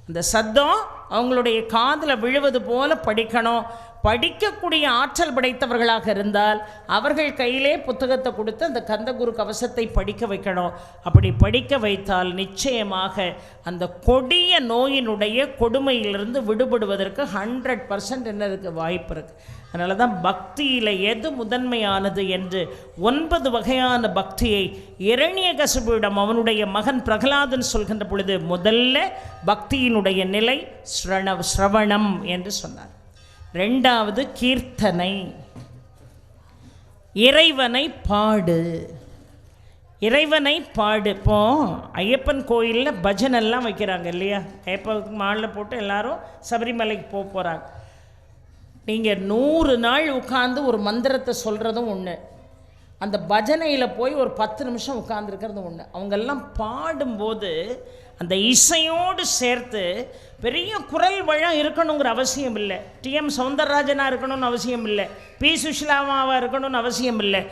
Speaker 5: அந்த சத்தம் அவங்களுடைய காதில் விழுவது போல படிக்கணும். படிக்கக்கூடிய ஆற்றல் படைத்தவர்களாக இருந்தால் அவர்கள் கையிலே புத்தகத்தை கொடுத்து அந்த கந்தகுரு கவசத்தை படிக்க வைக்கணும். அப்படி படிக்க வைத்தால் நிச்சயமாக அந்த கொடிய நோயினுடைய கொடுமையிலிருந்து விடுபடுவதற்கு 100% என்ன இருக்குது, வாய்ப்பு இருக்குது. அதனால தான் பக்தியில் எது முதன்மையானது என்று 9 வகையான பக்தியை இரண்யகசிபுவிடம் அவனுடைய மகன் பிரகலாதன் சொல்கின்ற பொழுது முதல்ல பக்தியினுடைய நிலை ஸ்ரவணம் என்று சொன்னார். 2வது கீர்த்தனை, இறைவனை பாடு, இறைவனை பாடு. இப்போ ஐயப்பன் கோயிலில் பஜனெல்லாம் வைக்கிறாங்க இல்லையா, ஐயப்பனுக்கு மாலை போட்டு எல்லாரும் சபரிமலைக்கு போகிறாங்க. நீங்கள் 100 நாள் உட்கார்ந்து ஒரு மந்திரத்தை சொல்கிறதும் ஒன்று, அந்த பஜனையில் போய் ஒரு 10 நிமிஷம் உட்கார்ந்துருக்கிறதும் ஒன்று. அவங்கெல்லாம் பாடும்போது அந்த இசையோடு சேர்த்து பெரிய குரல் வளம் இருக்கணுங்கிற அவசியம் இல்லை, டிஎம் சௌந்தரராஜனாக இருக்கணும்னு அவசியம் இல்லை, பி சுஷிலாமாவாக இருக்கணும்னு அவசியம் இல்லை.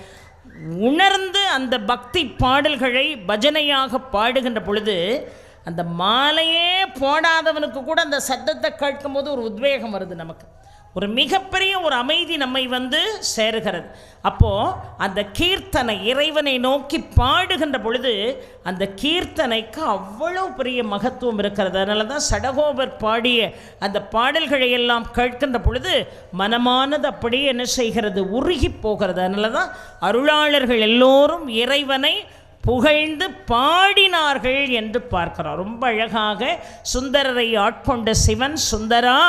Speaker 5: உணர்ந்து அந்த பக்தி பாடல்களை பஜனையாக பாடுகின்ற பொழுது அந்த மாலையே போடாதவனுக்கு கூட அந்த சத்தத்தை கேட்கும்போது ஒரு உத்வேகம் வருது, நமக்கு ஒரு மிகப்பெரிய ஒரு அமைதி நம்மை சேருகிறது. அப்போது அந்த கீர்த்தனை இறைவனை நோக்கி பாடுகின்ற பொழுது அந்த கீர்த்தனைக்கு அவ்வளோ பெரிய மகத்துவம் இருக்கிறது. அதனால தான் சடகோபர் பாடிய அந்த பாடல்களை எல்லாம் கேட்கின்ற பொழுது மனமானது அப்படியே என்ன செய்கிறது, உருகி போகிறது. அதனால தான் அருளாளர்கள் எல்லோரும் இறைவனை புகழ்ந்து பாடினார்கள் என்று பார்க்கிறோம். ரொம்ப அழகாக சுந்தரரை ஆட்கொண்ட சிவன், சுந்தரா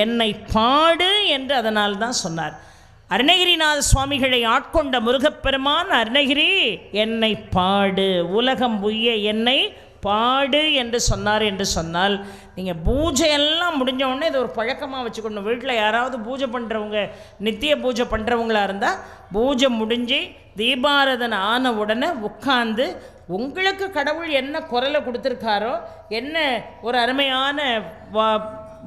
Speaker 5: என்னை பாடு என்று அதனால் தான் சொன்னார். அருணகிரிநாத சுவாமிகளை ஆட்கொண்ட முருகப்பெருமான், அருணகிரி என்னை பாடு, உலகம் உய்ய என்னை பாடு என்று சொன்னார். என்று சொன்னால் நீங்கள் பூஜை எல்லாம் முடிஞ்ச உடனே இது ஒரு பழக்கமாக வச்சுக்கணும். வீட்டில் யாராவது பூஜை பண்ணுறவங்க, நித்திய பூஜை பண்ணுறவங்களா இருந்தால் பூஜை முடிஞ்சு தீபாராதனை ஆன உடனே உட்காந்து உங்களுக்கு கடவுள் என்ன குரலை கொடுத்துருக்காரோ, என்ன ஒரு அருமையான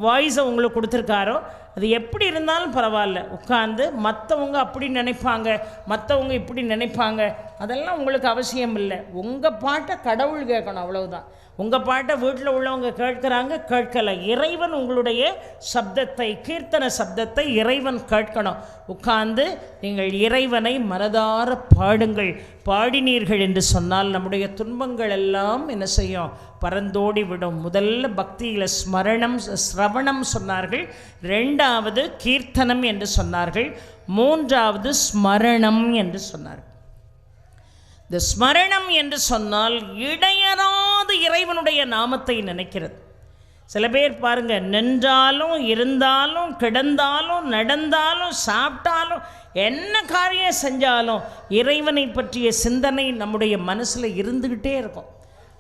Speaker 5: வாய்ஸை உங்களுக்கு கொடுத்துருக்காரோ, அது எப்படி இருந்தாலும் பரவாயில்ல, உட்காந்து மற்றவங்க அப்படி நினைப்பாங்க, மற்றவங்க இப்படி நினைப்பாங்க, அதெல்லாம் உங்களுக்கு அவசியம் இல்லை. உங்கள் பாட்டை கடவுள் கேட்கணும், அவ்வளவுதான். உங்கள் பாட்டை வீட்டில் உள்ளவங்க கேட்குறாங்க, கேட்கலை. இறைவன் உங்களுடைய சப்தத்தை, கீர்த்தனை சப்தத்தை இறைவன் கேட்கணும். உட்கார்ந்து நீங்கள் இறைவனை மனதார பாடுங்கள். பாடினீர்கள் என்று சொன்னால் நம்முடைய துன்பங்கள் எல்லாம் என்ன செய்யும், பறந்தோடி விடும். முதல்ல பக்தியில் ஸ்ரவணம் சொன்னார்கள், 2வது கீர்த்தனம் என்று சொன்னார்கள், 3வது ஸ்மரணம் என்று சொன்னார்கள். இந்த ஸ்மரணம் என்று சொன்னால் இடையறாது இறைவனுடைய நாமத்தை நினைக்கிறது. சில பேர் பாருங்க, நின்றாலும் இருந்தாலும் கிடந்தாலும் நடந்தாலும் சாப்பிட்டாலும் என்ன காரியம் செஞ்சாலும் இறைவனை பற்றிய சிந்தனை நம்முடைய மனசில் இருந்துக்கிட்டே இருக்கும்.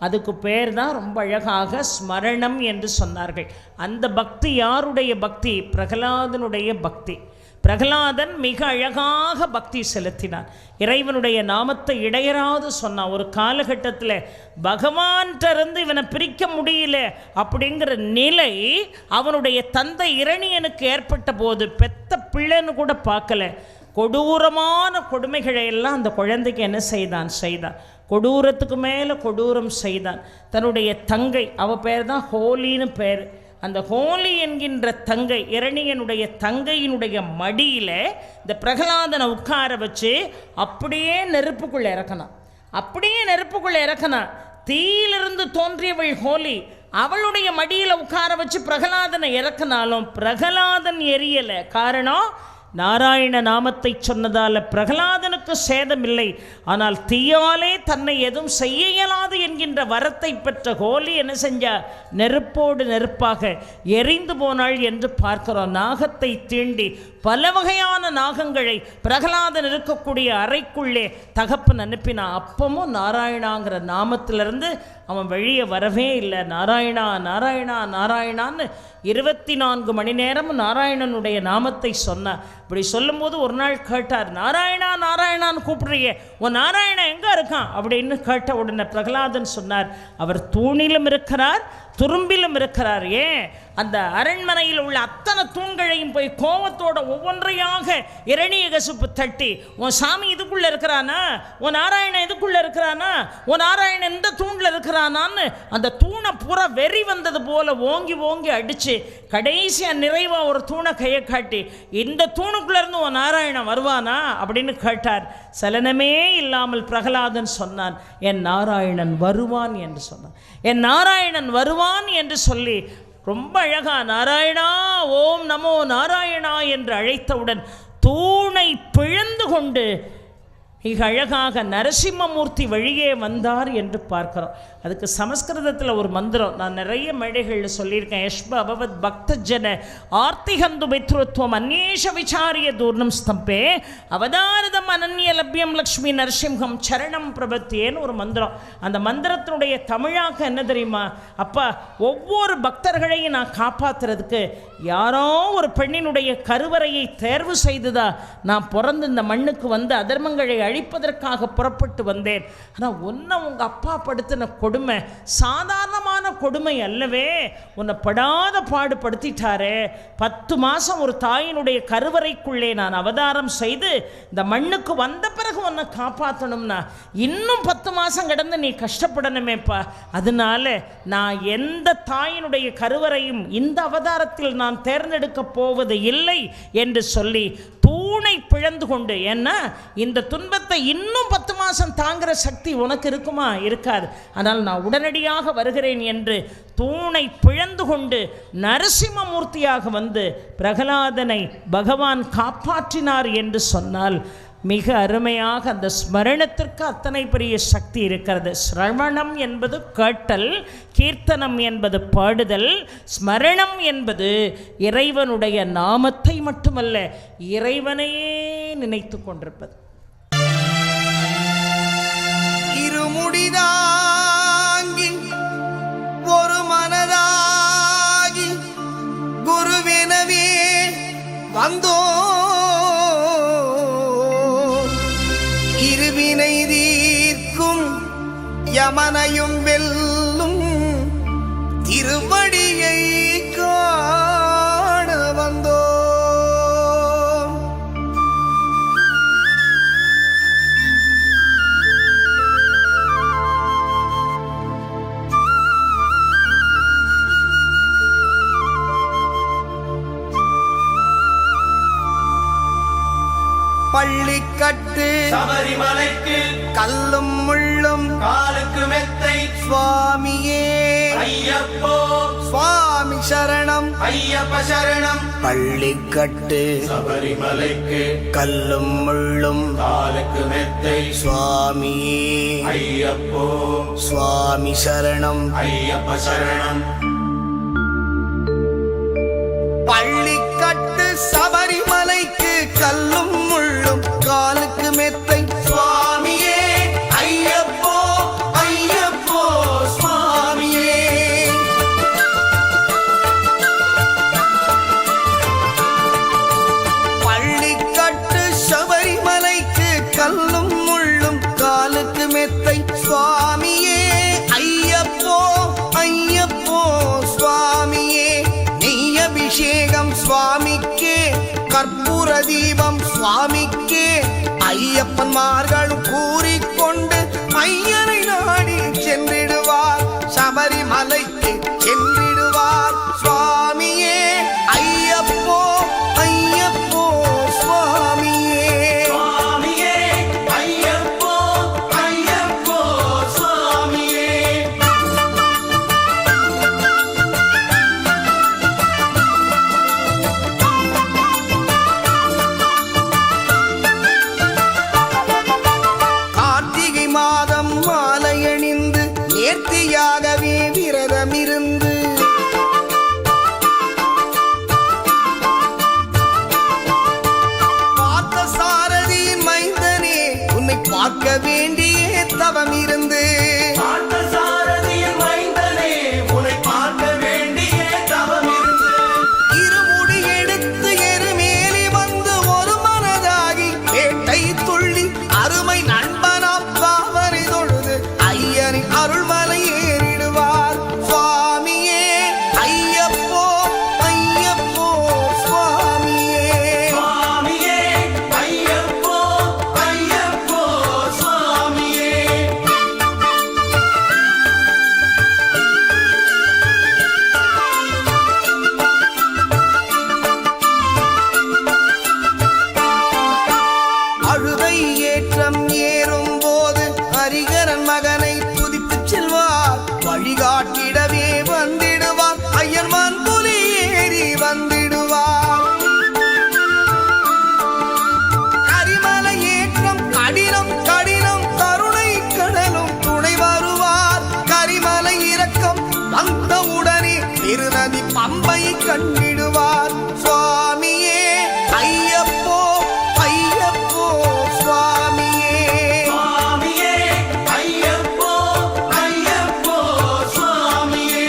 Speaker 5: அதுக்கு பேர் தான் ரொம்ப அழகாக ஸ்மரணம் என்று சொன்னார்கள். அந்த பக்தி யாருடைய பக்தி? பிரகலாதனுடைய பக்தி. பிரகலாதன் மிக அழகாக பக்தி செலுத்தினான். இறைவனுடைய நாமத்தை இடையராது சொன்னான். ஒரு காலகட்டத்தில் பகவான்கிட்டருந்து இவனை பிரிக்க முடியல அப்படிங்கிற நிலை அவனுடைய தந்தை இரணியனுக்கு ஏற்பட்ட போது, பெத்த பிள்ளைன்னு கூட பார்க்கல, கொடூரமான கொடுமைகளை எல்லாம் அந்த குழந்தைக்கு என்ன செய்தான், கொடூரத்துக்கு மேலே கொடூரம் செய்தான். தன்னுடைய தங்கை, அவள் பேர் தான் ஹோலின்னு பேர், அந்த ஹோலி என்கின்ற தங்கை, இரணியனுடைய தங்கையினுடைய மடியில் இந்த பிரகலாதனை உட்கார வச்சு அப்படியே நெருப்புக்குள்ளே இறக்கினான். தீயிலிருந்து தோன்றியவள் ஹோலி, அவளுடைய மடியில் உட்கார வச்சு பிரகலாதனை இறக்கினாலும் பிரகலாதன் எரியலை. காரணம், நாராயண நாமத்தை சொன்னதால் பிரகலாதனுக்கு சேதமில்லை. ஆனால் தீயாலே தன்னை எதுவும் செய்ய இயலாது என்கின்ற வரத்தை பெற்ற ஹோலி என்ன செஞ்சா, நெருப்போடு நெருப்பாக எரிந்து போனாள் என்று பார்க்கிறோம். நாகத்தை தீண்டி பல வகையான நாகங்களை பிரகலாதன் இருக்கக்கூடிய அறைக்குள்ளே தகப்பன் அனுப்பினா. அப்பமும் நாராயணாங்கிற நாமத்திலிருந்து அவன் வெளியே வரவே இல்லை. நாராயணா நாராயணா நாராயணான்னு 24 மணி நேரமும் நாராயணனுடைய நாமத்தை சொன்னார். இப்படி சொல்லும்போது ஒரு நாள் கேட்டார், நாராயணா நாராயணான்னு கூப்பிடுறியே, உன் நாராயணன் எங்கே இருக்கான் அப்படின்னு கேட்ட உடனே பிரகலாதன் சொன்னார், அவர் தூணிலும் இருக்கிறார், துரும்பிலும் இருக்கிறார். ஏன் அந்த அரண்மனையில் உள்ள அத்தனை தூண்களையும் போய் கோவத்தோட ஒவ்வொன்றையாக இரணியகசிப்பு தட்டி, உன் சாமி இதுக்குள்ள இருக்கிறானா, உன் நாராயணன் இதுக்குள்ள இருக்கிறானா, உன் நாராயணன் இந்த தூண்ல இருக்கிறானான்னு அந்த தூணை பூரா வெறி வந்தது போல ஓங்கி ஓங்கி அடிச்சு கடைசியா நிறைவா ஒரு தூணை கையை காட்டி, இந்த தூணுக்குள்ள இருந்து உன் நாராயணன் வருவானா அப்படின்னு கேட்டார். சலனமே இல்லாமல் பிரகலாதன் சொன்னான், என் நாராயணன் வருவான் என்று சொன்னான். என் நாராயணன் வருவான் என்று சொல்லி ரொம்ப அழகா நாராயணா ஓம் நமோ நாராயணா என்று அழைத்தவுடன் தூணை பிளந்து கொண்டு மிக அழகாக நரசிம்மமூர்த்தி வழியே வந்தார் என்று பார்க்கிறோம். அதுக்கு சமஸ்கிருதத்தில் ஒரு மந்திரம் நான் நிறைய மேடைகளில் சொல்லியிருக்கேன். யஷ்ப அபவத் பக்தஜன ஆர்த்திகந்து மித்ருத்வம் அந்நேஷ விசாரிய தூர்ணம் ஸ்தம்பே அவதாரதம் அனன்ய லப்யம் லக்ஷ்மி நரசிம்ஹம் சரணம் பிரபத்தியேன்னு ஒரு மந்திரம். அந்த மந்திரத்தினுடைய தமிழாக்க என்ன தெரியுமா? அப்பா, ஒவ்வொரு பக்தர்களையும் நான் காப்பாற்றுறதுக்கு யாரோ ஒரு பெண்ணினுடைய கருவறையை தேர்வு செய்துதா நான் பிறந்து இந்த மண்ணுக்கு வந்து அதர்மங்களை அழிப்பதற்காக புறப்பட்டு வந்தேன். ஆனால் உன்னை உங்கள் அப்பா படுத்தின கொடுமை சாதாரணமான கொடுமை அல்லவே. உன்னை படாத பாடுபடுத்திட்டாரே. 10 மாதம் ஒரு தாயினுடைய கருவறைக்குள்ளே நான் அவதாரம் செய்து இந்த மண்ணுக்கு வந்த பிறகு உன்னை காப்பாற்றணும்னா இன்னும் 10 மாதம் கிடந்து நீ கஷ்டப்படணுமேப்பா. அதனால நான் எந்த தாயினுடைய கருவறையும் இந்த அவதாரத்தில் நான் தேர்ந்தெடுக்கப் போவது இல்லை என்று சொல்லி தூணை பிளந்து கொண்டு, ஏன்னா இந்த துன்பத்தை இன்னும் 10 மாதம் தாங்குகிற சக்தி உனக்கு இருக்குமா? இருக்காது. ஆனால் நான் உடனடியாக வருகிறேன் என்று தூணை பிளந்து கொண்டு நரசிம்மமூர்த்தியாக வந்து பிரகலாதனை பகவான் காப்பாற்றினார் என்று சொன்னால் மிக அருமையாக அந்த ஸ்மரணத்திற்கு அத்தனை பெரிய சக்தி இருக்கிறது. ஸ்ரவணம் என்பது கேட்டல், கீர்த்தனம் என்பது பாடுதல், ஸ்மரணம் என்பது இறைவனுடைய நாமத்தை மட்டுமல்ல இறைவனையே நினைத்து கொண்டிருப்பது.
Speaker 4: இருமுடிதாங்கி ஒரு மனதாகி குருவெனவே வந்தோ இருவினை தீர்க்கும் யமனையும் வெல்லும் திருவடியை காண வந்தோ. பள்ளிக்கட்டு
Speaker 2: சபரிமலைக்கு
Speaker 4: கல்லும் முள்ளும்
Speaker 2: காலுக்கு மெத்தை
Speaker 4: சுவாமியே
Speaker 2: ஐயப்போ
Speaker 4: சுவாமி சரணம்
Speaker 2: ஐயப்ப சரணம்.
Speaker 4: பள்ளிக்கட்டு
Speaker 2: சபரிமலைக்கு
Speaker 4: கல்லும் முள்ளும்
Speaker 2: காலுக்கு மெத்தை
Speaker 4: சுவாமியே
Speaker 2: ஐயப்போ
Speaker 4: சுவாமி சரணம்
Speaker 2: ஐயப்ப சரணம்.
Speaker 4: பள்ளிக்கட்டு சபரிமலைக்கு கல்லும் முள்ளும் காலுக்கு மெத்தை சுவாமியே ஐயப்போ ஐயப்போ சுவாமியே. பள்ளிக்கட்டு சபரிமலைக்கு கல்லும் முள்ளும் காலுக்கு மெத்தை சுவாமியே ஐயப்போ ஐயப்போ சுவாமியே. நெய் அபிஷேகம் சுவாமிக்கே, கற்பூர தீபம் சுவாமிக்கே, ஐயப்பன்மார்களும் கூறிக்கொண்டு ஐயனை நாடி சென்றிடுவார், சபரிமலைக்கு சென்றிடுவார் சுவாமியே ஐயப்போ ஐயப்போ சுவாமியே.
Speaker 2: சுவாமியே ஐயப்போ ஐயப்போ சுவாமியே.
Speaker 4: கார்த்திகை மாதம் பார்க்க வேண்டிய தவம் இருந்து
Speaker 2: பார்த்தசாரதியின் மைந்தனே உன்னை பார்க்க வேண்டிய தவம் இருந்து
Speaker 4: இருமுடி எடுத்து எருமேலி வந்து ஒரு மனதாகி வேட்டை துள்ளி அருமை நண்பனாம் பாவரை தொழுது ஐயனின் அருள்மலை ஏறிடுவார் சுவாமியே ஐயப்போ ஐயப்போ சுவாமியே
Speaker 2: சுவாமியே ஐயப்போ ஐயப்போ சுவாமியே
Speaker 4: அழுதை ஏற்றம் ஏறும் போது ஹரிகரன் மகனை துதித்துச் செல்வார் வழிகாட்டிடவே வந்திடுவார் ஐயர்மான் புலி ஏறி வந்திடுவார் கரிமலை ஏற்றம் கடினம் கடினம் கருணை கடலும் துணை வருவார் கரிமலை இறக்கம் வந்தவுடனே பெருநதி பம்பை கண்டிடுவார் சுவாமியே ஐயப்போ ஐயப்போ சுவாமியே
Speaker 2: சுவாமியே ஐயப்போ ஐயப்போ சுவாமியே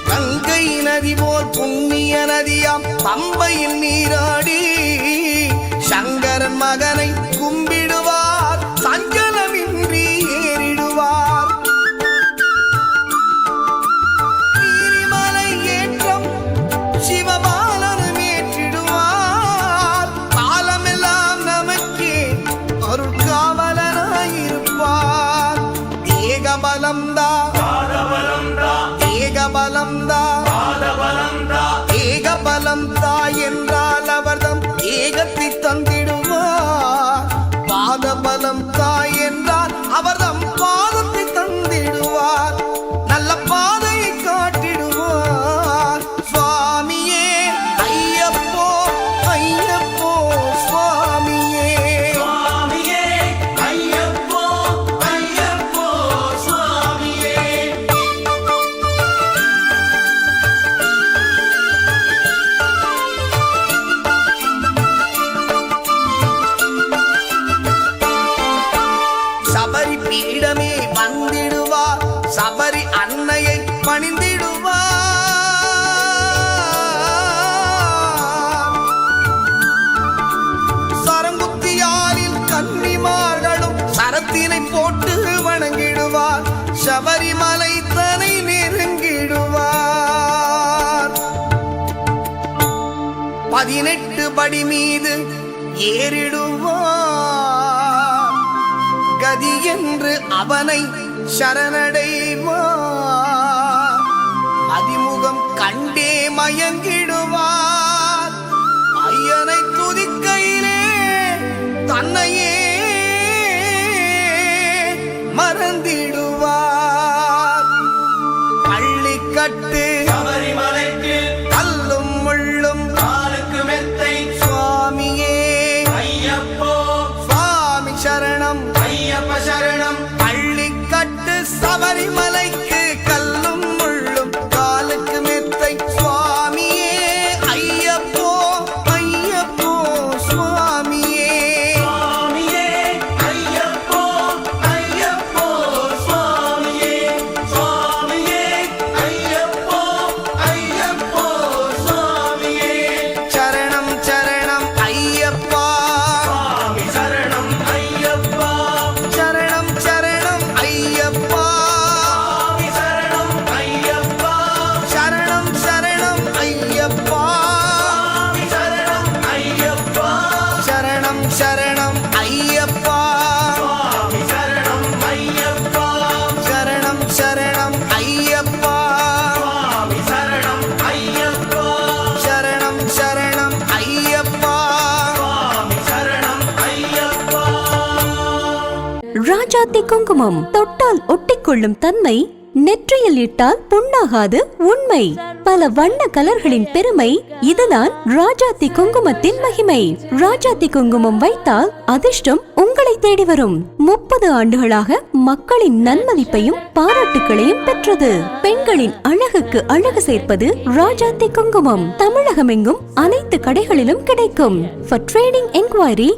Speaker 4: கங்கை நதி போல் புண்ணிய நதியாம் பம்பையில் நீராடி சங்கரன் மகனை கும்பிடுவார் சஞ்சலமின்றி ஏறிடுவார் நீரிமலை ஏற்றம் சிவபாலனும் ஏற்றிடுவார் காலமெல்லாம் நமக்கே அருட்காவலனாயிருப்பார் ஏகபலம்தா
Speaker 2: பாதபலம்தா
Speaker 4: ஏகபலம்தா
Speaker 2: பாதபலம்தா
Speaker 4: ஏகபலம்தா என்றால் அவர்தம் ஏகத்தை தந்திடுவார் பாதபலம் தாய் என்றால் அவர்தம் பாதத்தை தந்திடுவார் நல்ல பாதையை காட்டிடுவார் சுவாமியே ஐயப்போ ஐயப்போ சுவாமியே
Speaker 2: சுவாமியே ஐயப்போ ஐயப்போ சுவாமியே
Speaker 4: சபரி பீடமே வந்திடுவார் சபரி அன்னையை பணிந்திடுவார் சரங்குத்தியாரில் கன்னிமார்களும் சரத்தினை போட்டு வணங்கிடுவார் சபரிமலை தனை நெருங்கிடுவார் 18 படி மீது ஏறிடுவார் கதி என்று அவனை சரணடைவார் அதிமுகம் கண்டே மயங்கிடுவார் ஐயனை துதிக்கையிலே தன்னையே மறந்திடுவார் பள்ளிக்கட்டு
Speaker 2: சபரிமலைக்கு
Speaker 4: கல்லும் முள்ளும்
Speaker 2: காலுக்கு மெத்தை
Speaker 4: சுவாமியே
Speaker 2: ஐயப்போ
Speaker 4: சுவாமி சரணம்
Speaker 2: ஐயப்ப சரணம்
Speaker 4: பள்ளிக்கட்டு சபரிமலைக்கு கல்லும் முள்ளும் காலுக்கு மெத்தை சுவாமியே ஐயப்போ ஐயப்போ சுவாமியே
Speaker 2: சுவாமியே ஐயப்போ ஐயப்போ சுவாமியே சுவாமியே ஐயப்போ ஐயப்போ சுவாமியே
Speaker 4: சரணம் சரணம் ஐயப்பா
Speaker 2: சுவாமி சரணம் ஐயப்பா
Speaker 4: சரணம் சரணம் ஐயப்பா
Speaker 2: சுவாமி சரணம் ஐயப்பா
Speaker 4: சரணம் சரணம் ஐயப்பா
Speaker 2: சுவாமி சரணம் ஐயப்பா
Speaker 4: சரணம் சரணம் ஐயப்பா
Speaker 2: சுவாமி சரணம் ஐயப்பா
Speaker 4: சரணம் சரணம் ஐயப்பா
Speaker 2: சுவாமி சரணம் ஐயப்பா
Speaker 4: சரணம் சரணம் ஐயப்பா
Speaker 2: சுவாமி சரணம் ஐயப்பா
Speaker 1: ராஜாத்தி குங்குமம் தொட்டால் ஒட்டிக்கொள்ளும் தன்மை நெற்றியில் இட்டால் புண்ணாகாது உண்மை. பல வண்ண கலர்களின் பெருமை இதுதான் ராஜாத்தி குங்குமத்தின் மகிமை. ராஜாத்தி குங்குமம் வைத்தால் அதிர்ஷ்டம் உங்களை தேடி வரும். 30 ஆண்டுகளாக மக்களின் நன்மதிப்பையும் பாராட்டுகளையும் பெற்றது. பெண்களின் அழகுக்கு அழகு சேர்ப்பது ராஜாத்தி குங்குமம். தமிழகமெங்கும் அனைத்து கடைகளிலும் கிடைக்கும். For trading enquiry